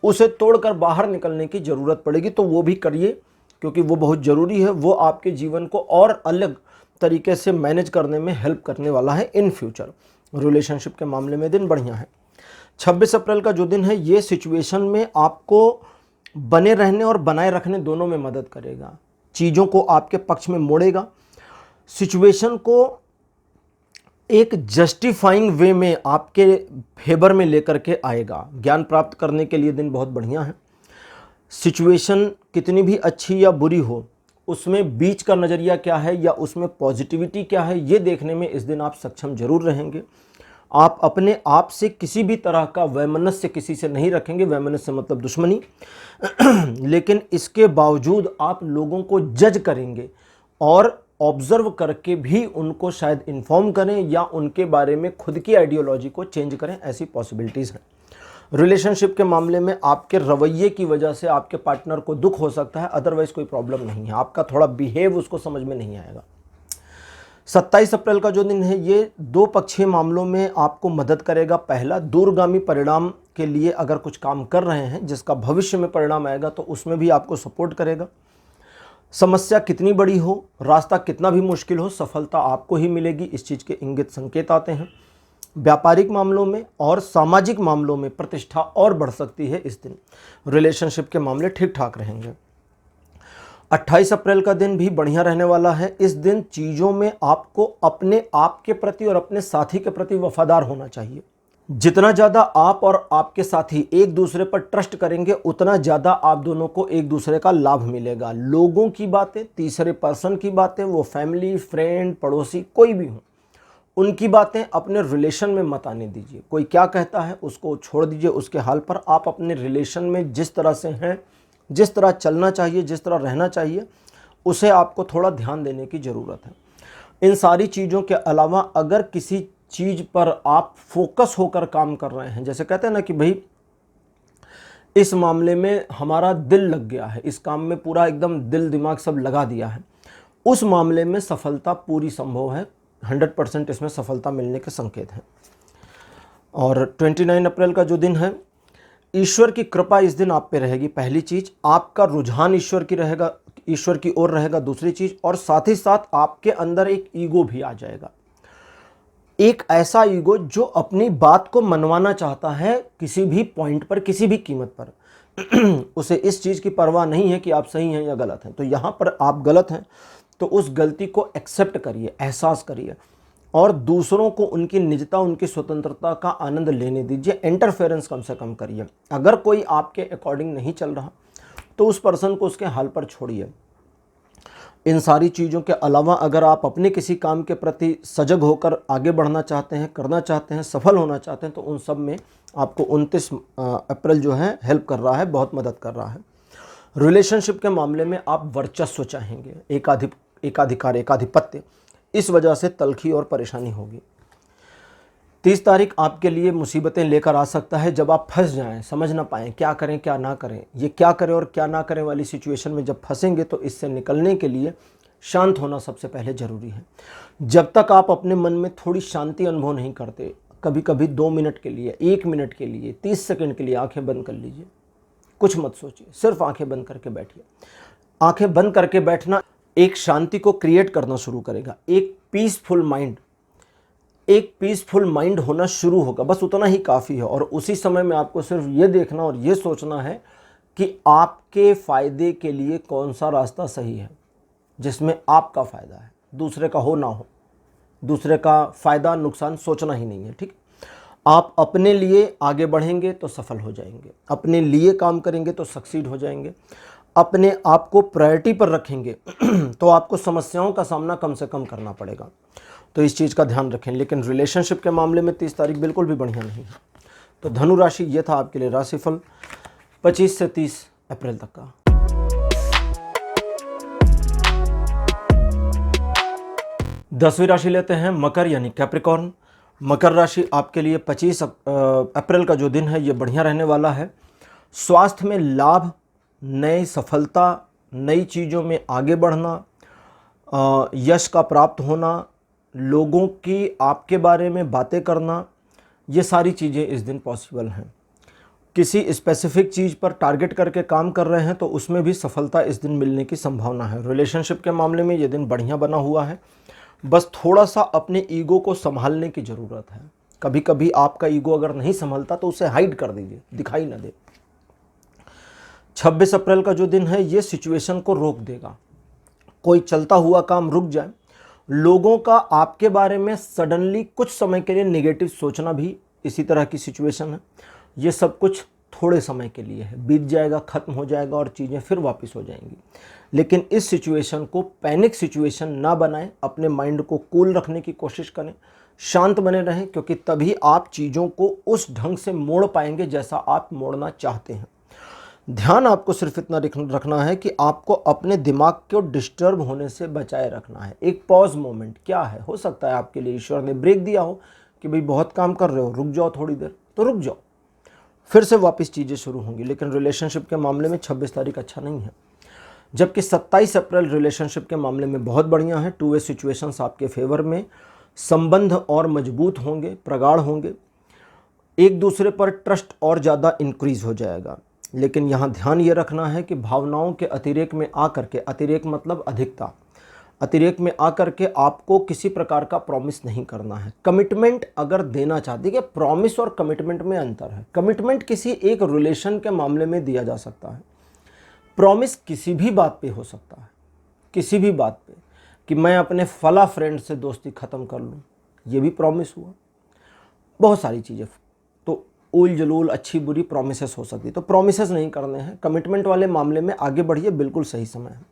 उसे तोड़कर बाहर निकलने की ज़रूरत पड़ेगी। तो वो भी करिए क्योंकि वो बहुत ज़रूरी है, वो आपके जीवन को और अलग तरीके से मैनेज करने में हेल्प करने वाला है इन फ्यूचर। रिलेशनशिप के मामले में दिन बढ़िया है। 26 अप्रैल का जो दिन है ये सिचुएशन में आपको बने रहने और बनाए रखने दोनों में मदद करेगा, चीज़ों को आपके पक्ष में मोड़ेगा, सिचुएशन को एक जस्टिफाइंग वे में आपके फेवर में लेकर के आएगा। ज्ञान प्राप्त करने के लिए दिन बहुत बढ़िया है। सिचुएशन कितनी भी अच्छी या बुरी हो, उसमें बीच का नज़रिया क्या है या उसमें पॉजिटिविटी क्या है, ये देखने में इस दिन आप सक्षम जरूर रहेंगे। आप अपने आप से किसी भी तरह का वैमनस्य किसी से नहीं रखेंगे, वैमनस्य मतलब दुश्मनी, लेकिन इसके बावजूद आप लोगों को जज करेंगे और ऑब्जर्व करके भी उनको शायद इन्फॉर्म करें या उनके बारे में खुद की आइडियोलॉजी को चेंज करें, ऐसी पॉसिबिलिटीज़ हैं। रिलेशनशिप के मामले में आपके रवैये की वजह से आपके पार्टनर को दुख हो सकता है, अदरवाइज कोई प्रॉब्लम नहीं है, आपका थोड़ा बिहेव उसको समझ में नहीं आएगा। 27 अप्रैल का जो दिन है ये दो पक्षीय मामलों में आपको मदद करेगा। पहला, दूरगामी परिणाम के लिए अगर कुछ काम कर रहे हैं जिसका भविष्य में परिणाम आएगा तो उसमें भी आपको सपोर्ट करेगा। समस्या कितनी बड़ी हो, रास्ता कितना भी मुश्किल हो, सफलता आपको ही मिलेगी, इस चीज़ के इंगित संकेत आते हैं। व्यापारिक मामलों में और सामाजिक मामलों में प्रतिष्ठा और बढ़ सकती है इस दिन। रिलेशनशिप के मामले ठीक ठाक रहेंगे। 28 अप्रैल का दिन भी बढ़िया रहने वाला है। इस दिन चीज़ों में आपको अपने आप के प्रति और अपने साथी के प्रति वफादार होना चाहिए। जितना ज़्यादा आप और आपके साथी एक दूसरे पर ट्रस्ट करेंगे उतना ज़्यादा आप दोनों को एक दूसरे का लाभ मिलेगा। लोगों की बातें, तीसरे पर्सन की बातें, वो फैमिली, फ्रेंड, पड़ोसी, कोई भी हो, उनकी बातें अपने रिलेशन में मत आने दीजिए। कोई क्या कहता है उसको छोड़ दीजिए उसके हाल पर। आप अपने रिलेशन में जिस तरह से हैं, जिस तरह चलना चाहिए, जिस तरह रहना चाहिए, उसे आपको थोड़ा ध्यान देने की ज़रूरत है। इन सारी चीज़ों के अलावा अगर किसी चीज़ पर आप फोकस होकर काम कर रहे हैं, जैसे कहते हैं ना कि भाई इस मामले में हमारा दिल लग गया है, इस काम में पूरा एकदम दिल दिमाग सब लगा दिया है, उस मामले में सफलता पूरी संभव है। 100% इसमें सफलता मिलने के संकेत हैं। और 29 अप्रैल का जो दिन है, ईश्वर की कृपा इस दिन आप पे रहेगी। पहली चीज, आपका रुझान ईश्वर की ओर रहेगा। दूसरी चीज, और साथ ही साथ आपके अंदर एक ईगो भी आ जाएगा, एक ऐसा ईगो जो अपनी बात को मनवाना चाहता है किसी भी पॉइंट पर, किसी भी कीमत पर। उसे इस चीज की परवाह नहीं है कि आप सही हैं या गलत हैं। तो यहां पर आप गलत हैं तो उस गलती को एक्सेप्ट करिए, एहसास करिए, और दूसरों को उनकी निजता, उनकी स्वतंत्रता का आनंद लेने दीजिए। इंटरफेरेंस कम से कम करिए। अगर कोई आपके अकॉर्डिंग नहीं चल रहा तो उस पर्सन को उसके हाल पर छोड़िए। इन सारी चीज़ों के अलावा अगर आप अपने किसी काम के प्रति सजग होकर आगे बढ़ना चाहते हैं, करना चाहते हैं, सफल होना चाहते हैं, तो उन सब में आपको 29 अप्रैल जो है हेल्प कर रहा है, बहुत मदद कर रहा है। रिलेशनशिप के मामले में आप वर्चस्व चाहेंगे, एकाधिकार, एकाधिपत्य, इस वजह से तलखी और परेशानी होगी। 30 तारीख आपके लिए मुसीबतें लेकर आ सकता है, जब आप फंस जाएं, समझ ना पाएं क्या करें क्या ना करें। ये क्या करें और क्या ना करें वाली सिचुएशन में जब फंसेंगे तो इससे निकलने के लिए शांत होना सबसे पहले ज़रूरी है। जब तक आप अपने मन में थोड़ी शांति अनुभव नहीं करते, कभी कभी 2 मिनट के लिए, 1 मिनट के लिए, 30 सेकंड के लिए आंखें बंद कर लीजिए, कुछ मत सोचिए, सिर्फ आंखें बंद करके बैठिए। आंखें बंद करके बैठना एक शांति को क्रिएट करना शुरू करेगा। एक पीसफुल माइंड होना शुरू होगा, बस उतना ही काफ़ी है। और उसी समय में आपको सिर्फ ये देखना और ये सोचना है कि आपके फ़ायदे के लिए कौन सा रास्ता सही है, जिसमें आपका फ़ायदा है, दूसरे का हो ना हो। दूसरे का फ़ायदा नुकसान सोचना ही नहीं है, ठीक। आप अपने लिए आगे बढ़ेंगे तो सफल हो जाएंगे, अपने लिए काम करेंगे तो सक्सीड हो जाएंगे, अपने आप को प्रायोरिटी पर रखेंगे तो आपको समस्याओं का सामना कम से कम करना पड़ेगा। तो इस चीज़ का ध्यान रखें। लेकिन रिलेशनशिप के मामले में 30 तारीख बिल्कुल भी बढ़िया नहीं है। तो धनु राशि, ये था आपके लिए राशिफल 25 से 30 अप्रैल तक का। 10वीं राशि लेते हैं, मकर यानी कैप्रिकॉर्न। मकर राशि आपके लिए 25 अप्रैल का जो दिन है ये बढ़िया रहने वाला है। स्वास्थ्य में लाभ, नई सफलता, नई चीज़ों में आगे बढ़ना, यश का प्राप्त होना, लोगों की आपके बारे में बातें करना, ये सारी चीज़ें इस दिन पॉसिबल हैं। किसी स्पेसिफिक चीज़ पर टारगेट करके काम कर रहे हैं तो उसमें भी सफलता इस दिन मिलने की संभावना है। रिलेशनशिप के मामले में ये दिन बढ़िया बना हुआ है, बस थोड़ा सा अपने ईगो को संभालने की ज़रूरत है। कभी कभी आपका ईगो अगर नहीं संभलता तो उसे हाइड कर दीजिए, दिखाई ना दे। 26 अप्रैल का जो दिन है ये सिचुएशन को रोक देगा। कोई चलता हुआ काम रुक जाए, लोगों का आपके बारे में सडनली कुछ समय के लिए नेगेटिव सोचना भी इसी तरह की सिचुएशन है। ये सब कुछ थोड़े समय के लिए है, बीत जाएगा, ख़त्म हो जाएगा और चीज़ें फिर वापस हो जाएंगी। लेकिन इस सिचुएशन को पैनिक सिचुएशन ना बनाएं, अपने माइंड को कूल रखने की कोशिश करें, शांत बने रहें, क्योंकि तभी आप चीज़ों को उस ढंग से मोड़ पाएंगे जैसा आप मोड़ना चाहते हैं। ध्यान आपको सिर्फ इतना रखना है कि आपको अपने दिमाग को डिस्टर्ब होने से बचाए रखना है। एक पॉज मोमेंट क्या है, हो सकता है आपके लिए ईश्वर ने ब्रेक दिया हो कि भाई बहुत काम कर रहे हो, रुक जाओ थोड़ी देर, तो रुक जाओ, फिर से वापस चीज़ें शुरू होंगी। लेकिन रिलेशनशिप के मामले में 26 तारीख अच्छा नहीं है, जबकि 27 अप्रैल रिलेशनशिप के मामले में बहुत बढ़िया है। 2 वे सिचुएशंस आपके फेवर में, संबंध और मजबूत होंगे, प्रगाढ़ होंगे, एक दूसरे पर ट्रस्ट और ज़्यादा इंक्रीज हो जाएगा। लेकिन यहाँ ध्यान ये रखना है कि भावनाओं के अतिरेक में आकर के, अतिरेक मतलब अधिकता, अतिरेक में आकर के आपको किसी प्रकार का प्रॉमिस नहीं करना है। कमिटमेंट अगर देना चाहती है, प्रॉमिस और कमिटमेंट में अंतर है। कमिटमेंट किसी एक रिलेशन के मामले में दिया जा सकता है, प्रॉमिस किसी भी बात पे हो सकता है, किसी भी बात पे, कि मैं अपने फला फ्रेंड से दोस्ती ख़त्म कर लूँ, ये भी प्रॉमिस हुआ। बहुत सारी चीज़ें, तो उल जलूल, अच्छी बुरी प्रॉमिसेस हो सकती है, तो प्रॉमिसेस नहीं करने हैं। कमिटमेंट वाले मामले में आगे बढ़िए, बिल्कुल सही समय है।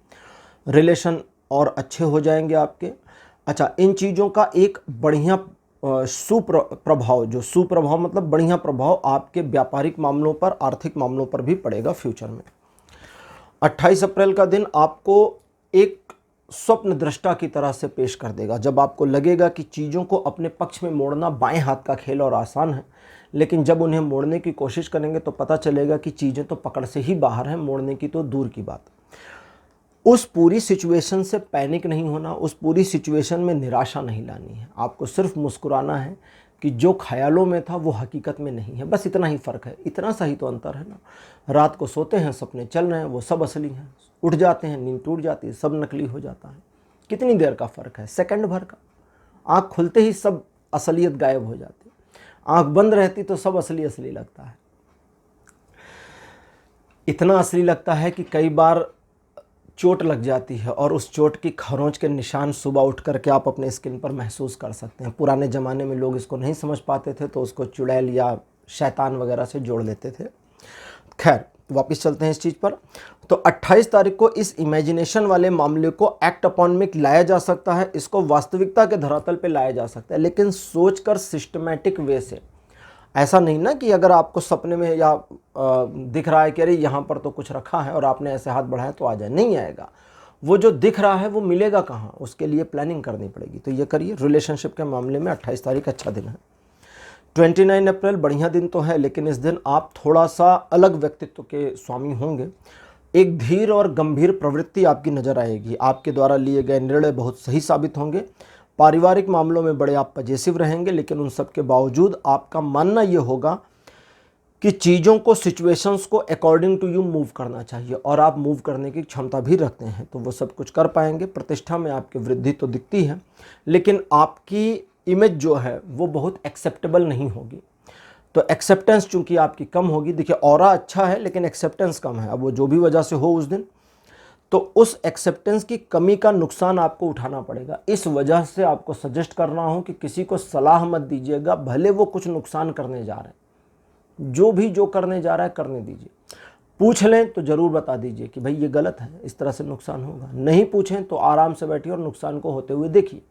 रिलेशन और अच्छे हो जाएंगे आपके। अच्छा, इन चीज़ों का एक बढ़िया सुप्रभाव, जो सुप्रभाव मतलब बढ़िया प्रभाव आपके व्यापारिक मामलों पर, आर्थिक मामलों पर भी पड़ेगा फ्यूचर में। 28 अप्रैल का दिन आपको एक स्वप्न दृष्टा की तरह से पेश कर देगा। जब आपको लगेगा कि चीज़ों को अपने पक्ष में मोड़ना बाएं हाथ का खेल और आसान है, लेकिन जब उन्हें मोड़ने की कोशिश करेंगे तो पता चलेगा कि चीज़ें तो पकड़ से ही बाहर हैं, मोड़ने की तो दूर की बात। उस पूरी सिचुएशन से पैनिक नहीं होना, उस पूरी सिचुएशन में निराशा नहीं लानी है। आपको सिर्फ मुस्कुराना है कि जो ख्यालों में था वो हकीकत में नहीं है, बस इतना ही फ़र्क है। इतना सा ही तो अंतर है ना। रात को सोते हैं, सपने चल रहे हैं, वो सब असली हैं। उठ जाते हैं, नींद टूट जाती है, सब नकली हो जाता है। कितनी देर का फ़र्क है? सेकंड भर का। आँख खुलते ही सब असलियत गायब हो जाती है, आँख बंद रहती तो सब असली असली लगता है। इतना असली लगता है कि कई बार चोट लग जाती है और उस चोट की खरोंच के निशान सुबह उठ करके आप अपने स्किन पर महसूस कर सकते हैं। पुराने ज़माने में लोग इसको नहीं समझ पाते थे तो उसको चुड़ैल या शैतान वगैरह से जोड़ लेते थे। खैर, वापस चलते हैं इस चीज़ पर। तो 28 तारीख को इस इमेजिनेशन वाले मामले को एक्ट अपॉन में लाया जा सकता है, इसको वास्तविकता के धरातल पे लाया जा सकता है, लेकिन सोचकर सिस्टमैटिक वे से। ऐसा नहीं ना कि अगर आपको सपने में या दिख रहा है कि अरे यहाँ पर तो कुछ रखा है और आपने ऐसे हाथ बढ़ाया तो आ जाए, नहीं आएगा। वो जो दिख रहा है वो मिलेगा कहाँ, उसके लिए प्लानिंग करनी पड़ेगी। तो ये करिए। रिलेशनशिप के मामले में 28 तारीख अच्छा दिन है। 29 अप्रैल बढ़िया दिन तो है, लेकिन इस दिन आप थोड़ा सा अलग व्यक्तित्व के स्वामी होंगे। एक धीर और गंभीर प्रवृत्ति आपकी नज़र आएगी। आपके द्वारा लिए गए निर्णय बहुत सही साबित होंगे। पारिवारिक मामलों में बड़े आप पजेसिव रहेंगे, लेकिन उन सब के बावजूद आपका मानना ये होगा कि चीज़ों को, सिचुएशंस को अकॉर्डिंग टू यू मूव करना चाहिए और आप मूव करने की क्षमता भी रखते हैं, तो वो सब कुछ कर पाएंगे। प्रतिष्ठा में आपकी वृद्धि तो दिखती है, लेकिन आपकी इमेज जो है वो बहुत एक्सेप्टेबल नहीं होगी। तो एक्सेप्टेंस चूंकि आपकी कम होगी। देखिए, ऑरा अच्छा है लेकिन एक्सेप्टेंस कम है। अब वो जो भी वजह से हो उस दिन, तो उस एक्सेप्टेंस की कमी का नुकसान आपको उठाना पड़ेगा। इस वजह से आपको सजेस्ट कर रहा हूं कि किसी को सलाह मत दीजिएगा, भले वो कुछ नुकसान करने जा रहे हैं। जो भी जो करने जा रहा है करने दीजिए। पूछ लें तो ज़रूर बता दीजिए कि भाई ये गलत है, इस तरह से नुकसान होगा। नहीं पूछें तो आराम से बैठिए और नुकसान को होते हुए देखिए।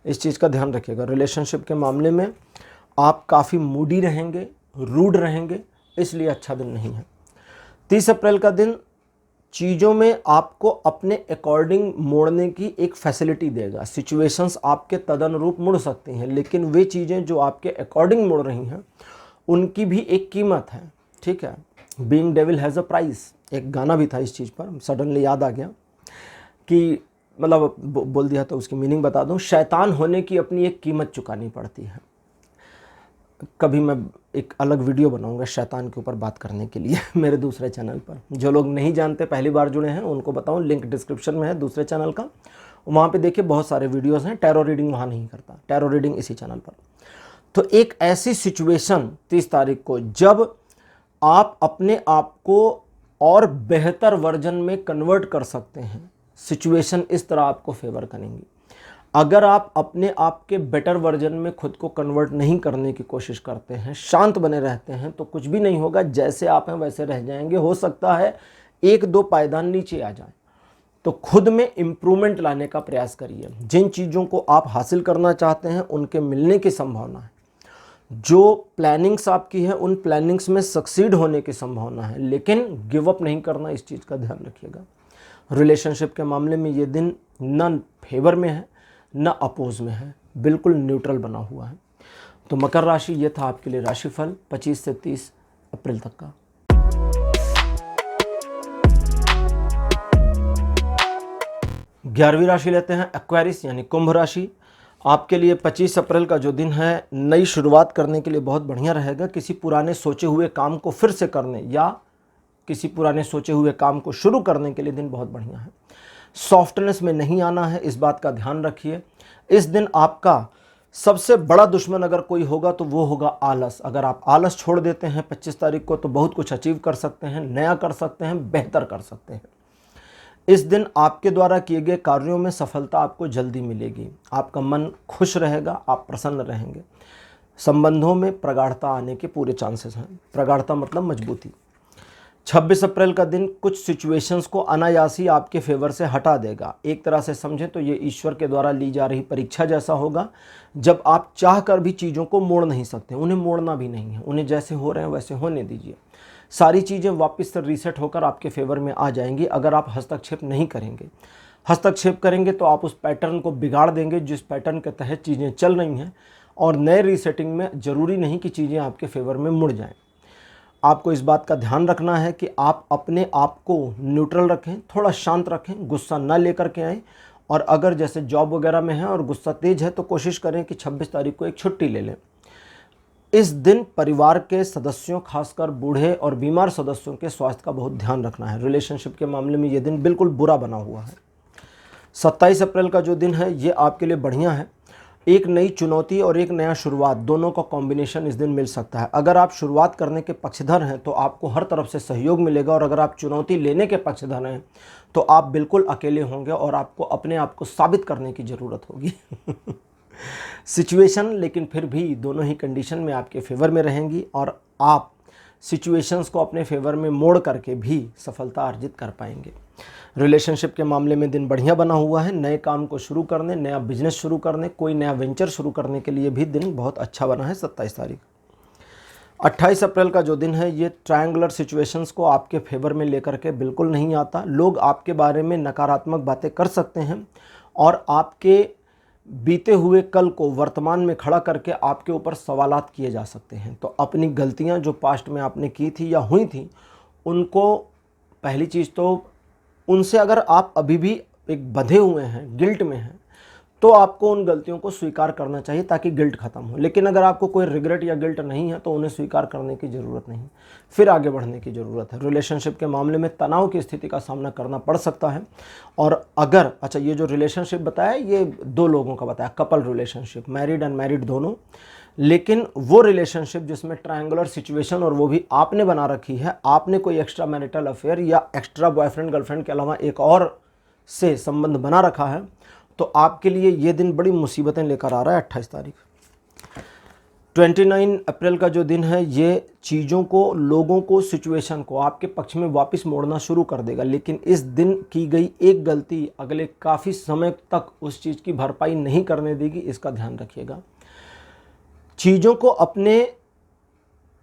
इस चीज़ का ध्यान रखिएगा। रिलेशनशिप के मामले में आप काफ़ी मूडी रहेंगे, रूड रहेंगे, इसलिए अच्छा दिन नहीं है। 30 अप्रैल का दिन चीज़ों में आपको अपने अकॉर्डिंग मोड़ने की एक फैसिलिटी देगा। सिचुएशंस आपके तदनुरूप मुड़ सकती हैं, लेकिन वे चीज़ें जो आपके अकॉर्डिंग मुड़ रही हैं उनकी भी एक कीमत है। ठीक है, being devil has a price, एक गाना भी था इस चीज़ पर, सडनली याद आ गया कि मतलब बोल दिया तो उसकी मीनिंग बता दूं। शैतान होने की अपनी एक कीमत चुकानी पड़ती है। कभी मैं एक अलग वीडियो बनाऊंगा शैतान के ऊपर बात करने के लिए मेरे दूसरे चैनल पर। जो लोग नहीं जानते, पहली बार जुड़े हैं, उनको बताऊं, लिंक डिस्क्रिप्शन में है दूसरे चैनल का, वहाँ पे देखिए बहुत सारे वीडियोस हैं। टैरो रीडिंग वहाँ नहीं करता, टैरो रीडिंग इसी चैनल पर। तो एक ऐसी सिचुएशन 30 तारीख को जब आप अपने आप को और बेहतर वर्जन में कन्वर्ट कर सकते हैं, सिचुएशन इस तरह आपको फेवर करेंगी। अगर आप अपने आप के बेटर वर्जन में खुद को कन्वर्ट नहीं करने की कोशिश करते हैं, शांत बने रहते हैं, तो कुछ भी नहीं होगा। जैसे आप हैं वैसे रह जाएंगे। हो सकता है 1-2 पायदान नीचे आ जाए। तो खुद में इम्प्रूवमेंट लाने का प्रयास करिए। जिन चीज़ों को आप हासिल करना चाहते हैं उनके मिलने की संभावना है। जो प्लानिंग्स आपकी है उन प्लानिंग्स में सक्सीड होने की संभावना है, लेकिन गिव अप नहीं करना, इस चीज़ का ध्यान रखिएगा। रिलेशनशिप के मामले में ये दिन न फेवर में है न अपोज में है, बिल्कुल न्यूट्रल बना हुआ है। तो मकर राशि, ये था आपके लिए राशिफल 25 से 30 अप्रैल तक का। 11वीं राशि लेते हैं एक्वेरियस यानी कुंभ राशि। आपके लिए 25 अप्रैल का जो दिन है, नई शुरुआत करने के लिए बहुत बढ़िया रहेगा। किसी पुराने सोचे हुए काम को फिर से करने या किसी पुराने सोचे हुए काम को शुरू करने के लिए दिन बहुत बढ़िया है। सॉफ्टनेस में नहीं आना है, इस बात का ध्यान रखिए। इस दिन आपका सबसे बड़ा दुश्मन अगर कोई होगा तो वो होगा आलस। अगर आप आलस छोड़ देते हैं 25 तारीख को तो बहुत कुछ अचीव कर सकते हैं, नया कर सकते हैं, बेहतर कर सकते हैं। इस दिन आपके द्वारा किए गए कार्यों में सफलता आपको जल्दी मिलेगी। आपका मन खुश रहेगा, आप प्रसन्न रहेंगे। संबंधों में प्रगाढ़ता आने के पूरे चांसेस हैं। प्रगाढ़ता मतलब मजबूती। 26 अप्रैल का दिन कुछ सिचुएशंस को अनायासी आपके फेवर से हटा देगा। एक तरह से समझें तो ये ईश्वर के द्वारा ली जा रही परीक्षा जैसा होगा, जब आप चाह कर भी चीज़ों को मोड़ नहीं सकते। उन्हें मोड़ना भी नहीं है, उन्हें जैसे हो रहे हैं वैसे होने दीजिए। सारी चीज़ें वापस से रीसेट होकर आपके फेवर में आ जाएंगी अगर आप हस्तक्षेप नहीं करेंगे। हस्तक्षेप करेंगे तो आप उस पैटर्न को बिगाड़ देंगे जिस पैटर्न के तहत चीज़ें चल रही हैं, और नए रीसेटिंग में ज़रूरी नहीं कि चीज़ें आपके फेवर में मुड़ जाएं। आपको इस बात का ध्यान रखना है कि आप अपने आप को न्यूट्रल रखें, थोड़ा शांत रखें, गुस्सा ना लेकर के आएँ। और अगर जैसे जॉब वगैरह में है और गुस्सा तेज़ है तो कोशिश करें कि 26 तारीख को एक छुट्टी ले लें। इस दिन परिवार के सदस्यों, खासकर बूढ़े और बीमार सदस्यों के स्वास्थ्य का बहुत ध्यान रखना है। रिलेशनशिप के मामले में ये दिन बिल्कुल बुरा बना हुआ है। 27 अप्रैल का जो दिन है ये आपके लिए बढ़िया है। एक नई चुनौती और एक नया शुरुआत, दोनों का कॉम्बिनेशन इस दिन मिल सकता है। अगर आप शुरुआत करने के पक्षधर हैं तो आपको हर तरफ से सहयोग मिलेगा, और अगर आप चुनौती लेने के पक्षधर हैं तो आप बिल्कुल अकेले होंगे और आपको अपने आप को साबित करने की ज़रूरत होगी। सिचुएशन लेकिन फिर भी दोनों ही कंडीशन में आपके फेवर में रहेंगी, और आप सिचुएशंस को अपने फेवर में मोड़ करके भी सफलता अर्जित कर पाएंगे। रिलेशनशिप के मामले में दिन बढ़िया बना हुआ है। नए काम को शुरू करने, नया बिजनेस शुरू करने, कोई नया वेंचर शुरू करने के लिए भी दिन बहुत अच्छा बना है 27 तारीख। 28 अप्रैल का जो दिन है ये ट्रायंगुलर सिचुएशंस को आपके फेवर में लेकर के बिल्कुल नहीं आता। लोग आपके बारे में नकारात्मक बातें कर सकते हैं और आपके बीते हुए कल को वर्तमान में खड़ा करके आपके ऊपर सवालात किए जा सकते हैं। तो अपनी गलतियां जो पास्ट में आपने की थी या हुई थी, उनको पहली चीज़ तो उनसे अगर आप अभी भी एक बंधे हुए हैं, गिल्ट में हैं, तो आपको उन गलतियों को स्वीकार करना चाहिए ताकि गिल्ट खत्म हो। लेकिन अगर आपको कोई रिग्रेट या गिल्ट नहीं है तो उन्हें स्वीकार करने की ज़रूरत नहीं, फिर आगे बढ़ने की ज़रूरत है। रिलेशनशिप के मामले में तनाव की स्थिति का सामना करना पड़ सकता है। और अगर ये जो रिलेशनशिप बताया ये 2 लोगों का बताया, कपल रिलेशनशिप, मैरिड अनमैरिड दोनों, लेकिन वो रिलेशनशिप जिसमें ट्रायंगुलर सिचुएशन और वो भी आपने बना रखी है, आपने कोई एक्स्ट्रा मैरिटल अफेयर या एक्स्ट्रा बॉयफ्रेंड गर्लफ्रेंड के अलावा एक और से संबंध बना रखा है, तो आपके लिए ये दिन बड़ी मुसीबतें लेकर आ रहा है। 28 तारीख 29 अप्रैल का जो दिन है ये चीज़ों को, लोगों को, सिचुएशन को आपके पक्ष में वापस मोड़ना शुरू कर देगा। लेकिन इस दिन की गई एक गलती अगले काफ़ी समय तक उस चीज़ की भरपाई नहीं करने देगी, इसका ध्यान रखिएगा। चीज़ों को अपने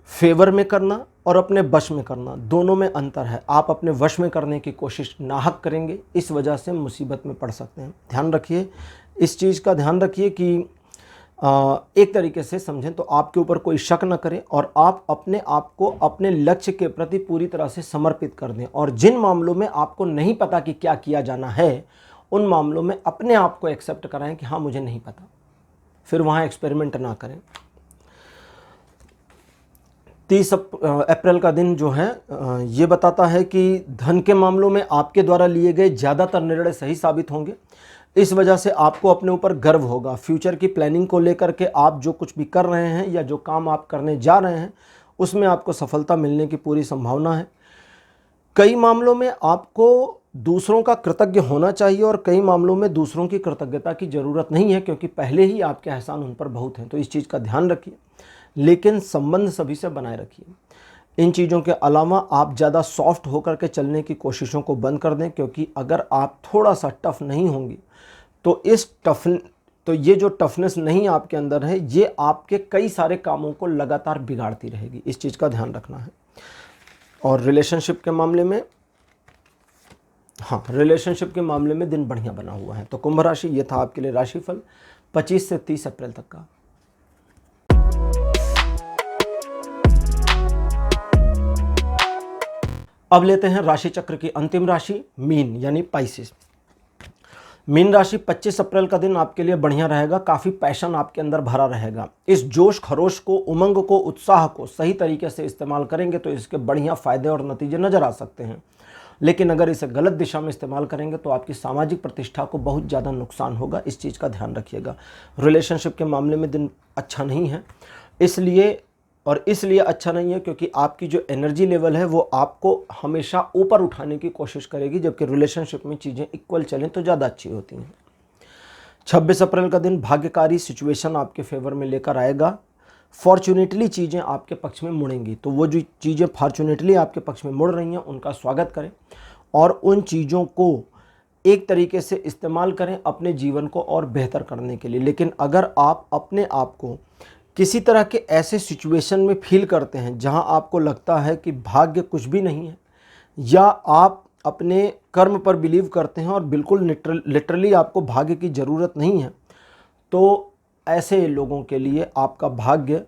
फेवर में करना और अपने वश में करना, दोनों में अंतर है। आप अपने वश में करने की कोशिश नाहक करेंगे, इस वजह से मुसीबत में पड़ सकते हैं। ध्यान रखिए, इस चीज़ का ध्यान रखिए कि एक तरीके से समझें तो आपके ऊपर कोई शक न करें और आप अपने आप को अपने लक्ष्य के प्रति पूरी तरह से समर्पित कर दें। और जिन मामलों में आपको नहीं पता कि क्या किया जाना है, उन मामलों में अपने आप को एक्सेप्ट कराएं कि हाँ मुझे नहीं पता, फिर वहाँ एक्सपेरिमेंट ना करें। 30 अप्रैल का दिन जो है ये बताता है कि धन के मामलों में आपके द्वारा लिए गए ज़्यादातर निर्णय सही साबित होंगे। इस वजह से आपको अपने ऊपर गर्व होगा। फ्यूचर की प्लानिंग को लेकर के आप जो कुछ भी कर रहे हैं या जो काम आप करने जा रहे हैं उसमें आपको सफलता मिलने की पूरी संभावना है। कई मामलों में आपको दूसरों का कृतज्ञ होना चाहिए और कई मामलों में दूसरों की कृतज्ञता की ज़रूरत नहीं है, क्योंकि पहले ही आपके एहसान उन पर बहुत हैं। तो इस चीज़ का ध्यान रखिए, लेकिन संबंध सभी से बनाए रखिए। इन चीज़ों के अलावा आप ज़्यादा सॉफ्ट होकर के चलने की कोशिशों को बंद कर दें, क्योंकि अगर आप थोड़ा सा टफ नहीं होंगी तो ये जो टफनेस नहीं आपके अंदर है ये आपके कई सारे कामों को लगातार बिगाड़ती रहेगी। इस चीज़ का ध्यान रखना है। और रिलेशनशिप के मामले में, रिलेशनशिप के मामले में दिन बढ़िया बना हुआ है। तो कुंभ राशि, ये था आपके लिए राशिफल 25 से 30 अप्रैल तक का। अब लेते हैं राशि चक्र की अंतिम राशि मीन यानी पाइसेस। मीन राशि 25 अप्रैल का दिन आपके लिए बढ़िया रहेगा। काफ़ी पैशन आपके अंदर भरा रहेगा। इस जोश खरोश को, उमंग को, उत्साह को सही तरीके से इस्तेमाल करेंगे तो इसके बढ़िया फ़ायदे और नतीजे नज़र आ सकते हैं। लेकिन अगर इसे गलत दिशा में इस्तेमाल करेंगे तो आपकी सामाजिक प्रतिष्ठा को बहुत ज़्यादा नुकसान होगा। इस चीज़ का ध्यान रखिएगा। रिलेशनशिप के मामले में दिन अच्छा नहीं है, इसलिए अच्छा नहीं है क्योंकि आपकी जो एनर्जी लेवल है वो आपको हमेशा ऊपर उठाने की कोशिश करेगी, जबकि रिलेशनशिप में चीज़ें इक्वल चलें तो ज़्यादा अच्छी होती हैं। 26 अप्रैल का दिन भाग्यकारी सिचुएशन आपके फेवर में लेकर आएगा। फॉर्चुनेटली चीज़ें आपके पक्ष में मुड़ेंगी, तो वो जो चीज़ें फॉर्चुनेटली आपके पक्ष में मुड़ रही हैं उनका स्वागत करें और उन चीज़ों को एक तरीके से इस्तेमाल करें अपने जीवन को और बेहतर करने के लिए। लेकिन अगर आप अपने आप को किसी तरह के ऐसे सिचुएशन में फील करते हैं जहां आपको लगता है कि भाग्य कुछ भी नहीं है, या आप अपने कर्म पर बिलीव करते हैं और बिल्कुल लिटरली आपको भाग्य की ज़रूरत नहीं है, तो ऐसे लोगों के लिए आपका भाग्य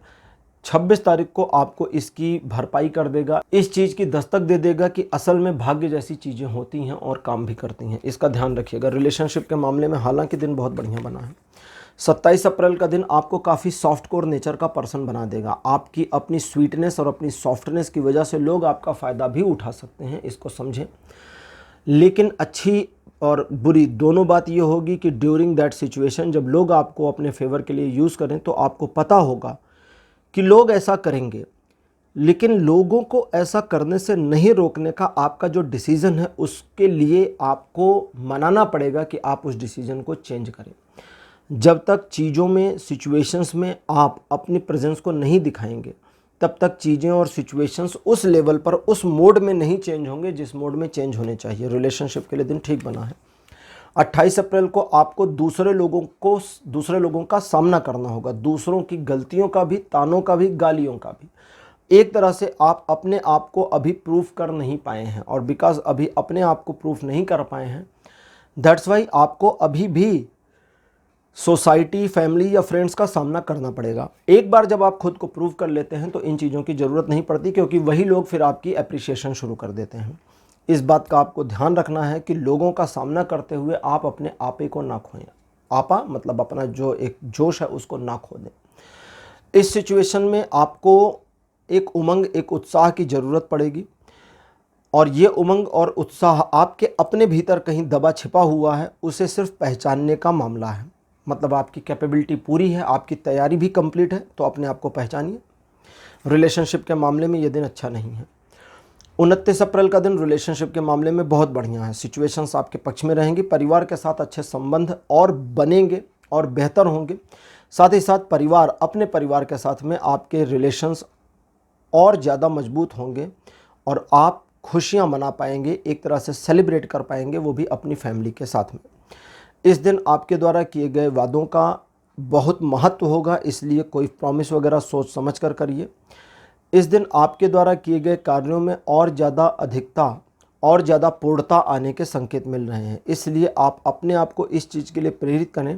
26 तारीख को आपको इसकी भरपाई कर देगा, इस चीज़ की दस्तक दे देगा कि असल में भाग्य जैसी चीज़ें होती हैं और काम भी करती हैं। इसका ध्यान रखिएगा। रिलेशनशिप के मामले में हालांकि दिन बहुत बढ़िया बना है। 27 अप्रैल का दिन आपको काफ़ी सॉफ्ट कोर नेचर का पर्सन बना देगा। आपकी अपनी स्वीटनेस और अपनी सॉफ्टनेस की वजह से लोग आपका फ़ायदा भी उठा सकते हैं, इसको समझें। लेकिन अच्छी और बुरी दोनों बात ये होगी कि ड्यूरिंग दैट सिचुएशन जब लोग आपको अपने फेवर के लिए यूज़ करें तो आपको पता होगा कि लोग ऐसा करेंगे, लेकिन लोगों को ऐसा करने से नहीं रोकने का आपका जो डिसीज़न है उसके लिए आपको मनाना पड़ेगा कि आप उस डिसीज़न को चेंज करें। जब तक चीज़ों में, सिचुएशंस में आप अपनी प्रेजेंस को नहीं दिखाएंगे, तब तक चीज़ें और सिचुएशंस उस लेवल पर, उस मोड में नहीं चेंज होंगे जिस मोड में चेंज होने चाहिए। रिलेशनशिप के लिए दिन ठीक बना है। 28 अप्रैल को आपको दूसरे लोगों का सामना करना होगा, दूसरों की गलतियों का भी, तानों का भी, गालियों का भी। एक तरह से आप अपने आप को अभी प्रूफ कर नहीं पाए हैं, और बिकॉज अभी अपने आप को प्रूफ नहीं कर पाए हैं, दैट्स वाई आपको अभी भी सोसाइटी, फैमिली या फ्रेंड्स का सामना करना पड़ेगा। एक बार जब आप खुद को प्रूव कर लेते हैं तो इन चीज़ों की ज़रूरत नहीं पड़ती, क्योंकि वही लोग फिर आपकी अप्रिसिएशन शुरू कर देते हैं। इस बात का आपको ध्यान रखना है कि लोगों का सामना करते हुए आप अपने आपे को ना खोएं। आपा मतलब अपना जो एक जोश है उसको ना खो दें। इस सिचुएशन में आपको एक उमंग, एक उत्साह की ज़रूरत पड़ेगी, और ये उमंग और उत्साह आपके अपने भीतर कहीं दबा छिपा हुआ है, उसे सिर्फ पहचानने का मामला है। मतलब आपकी कैपेबिलिटी पूरी है, आपकी तैयारी भी कंप्लीट है, तो अपने आप को पहचानिए। रिलेशनशिप के मामले में ये दिन अच्छा नहीं है। 29 अप्रैल का दिन रिलेशनशिप के मामले में बहुत बढ़िया है। सिचुएशंस आपके पक्ष में रहेंगी, परिवार के साथ अच्छे संबंध और बनेंगे और बेहतर होंगे। साथ ही साथ अपने परिवार के साथ में आपके रिलेशंस और ज़्यादा मजबूत होंगे, और आप खुशियाँ मना पाएंगे, एक तरह से सेलिब्रेट कर पाएंगे, वो भी अपनी फैमिली के साथ में। इस दिन आपके द्वारा किए गए वादों का बहुत महत्व होगा, इसलिए कोई प्रॉमिस वगैरह सोच समझ कर करिए। इस दिन आपके द्वारा किए गए कार्यों में और ज़्यादा अधिकता और ज़्यादा पूर्णता आने के संकेत मिल रहे हैं, इसलिए आप अपने आप को इस चीज़ के लिए प्रेरित करें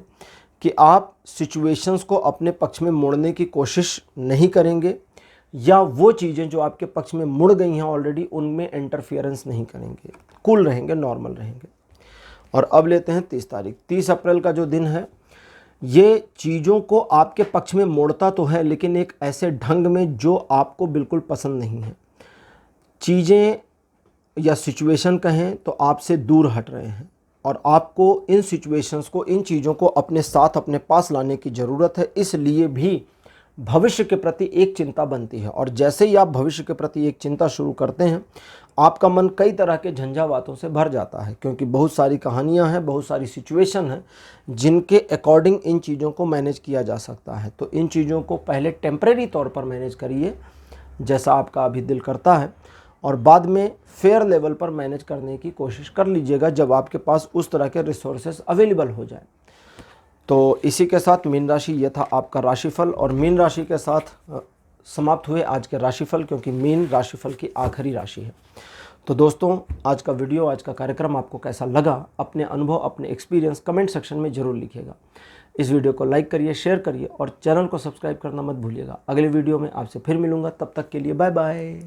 कि आप सिचुएशंस को अपने पक्ष में मोड़ने की कोशिश नहीं करेंगे, या वो चीज़ें जो आपके पक्ष में मुड़ गई हैं ऑलरेडी उनमें इंटरफियरेंस नहीं करेंगे, कूल रहेंगे, नॉर्मल रहेंगे। और अब लेते हैं 30 तारीख। 30 अप्रैल का जो दिन है, ये चीज़ों को आपके पक्ष में मोड़ता तो है, लेकिन एक ऐसे ढंग में जो आपको बिल्कुल पसंद नहीं है। चीज़ें या सिचुएशन कहें तो आपसे दूर हट रहे हैं, और आपको इन सिचुएशंस को, इन चीज़ों को अपने साथ, अपने पास लाने की ज़रूरत है। इसलिए भी भविष्य के प्रति एक चिंता बनती है, और जैसे ही आप भविष्य के प्रति एक चिंता शुरू करते हैं, आपका मन कई तरह के झंझावातों से भर जाता है, क्योंकि बहुत सारी कहानियां हैं, बहुत सारी सिचुएशन हैं जिनके अकॉर्डिंग इन चीज़ों को मैनेज किया जा सकता है। तो इन चीज़ों को पहले टेम्परेरी तौर पर मैनेज करिए, जैसा आपका अभी दिल करता है, और बाद में फेयर लेवल पर मैनेज करने की कोशिश कर लीजिएगा जब आपके पास उस तरह के रिसोर्सेज अवेलेबल हो जाए। तो इसी के साथ मीन राशि, यह था आपका राशिफल, और मीन राशि के साथ समाप्त हुए आज के राशिफल, क्योंकि मीन राशिफल की आखिरी राशि है। तो दोस्तों, आज का वीडियो, आज का कार्यक्रम आपको कैसा लगा, अपने अनुभव, अपने एक्सपीरियंस कमेंट सेक्शन में ज़रूर लिखिएगा। इस वीडियो को लाइक करिए, शेयर करिए, और चैनल को सब्सक्राइब करना मत भूलिएगा। अगले वीडियो में आपसे फिर मिलूंगा, तब तक के लिए बाय बाय।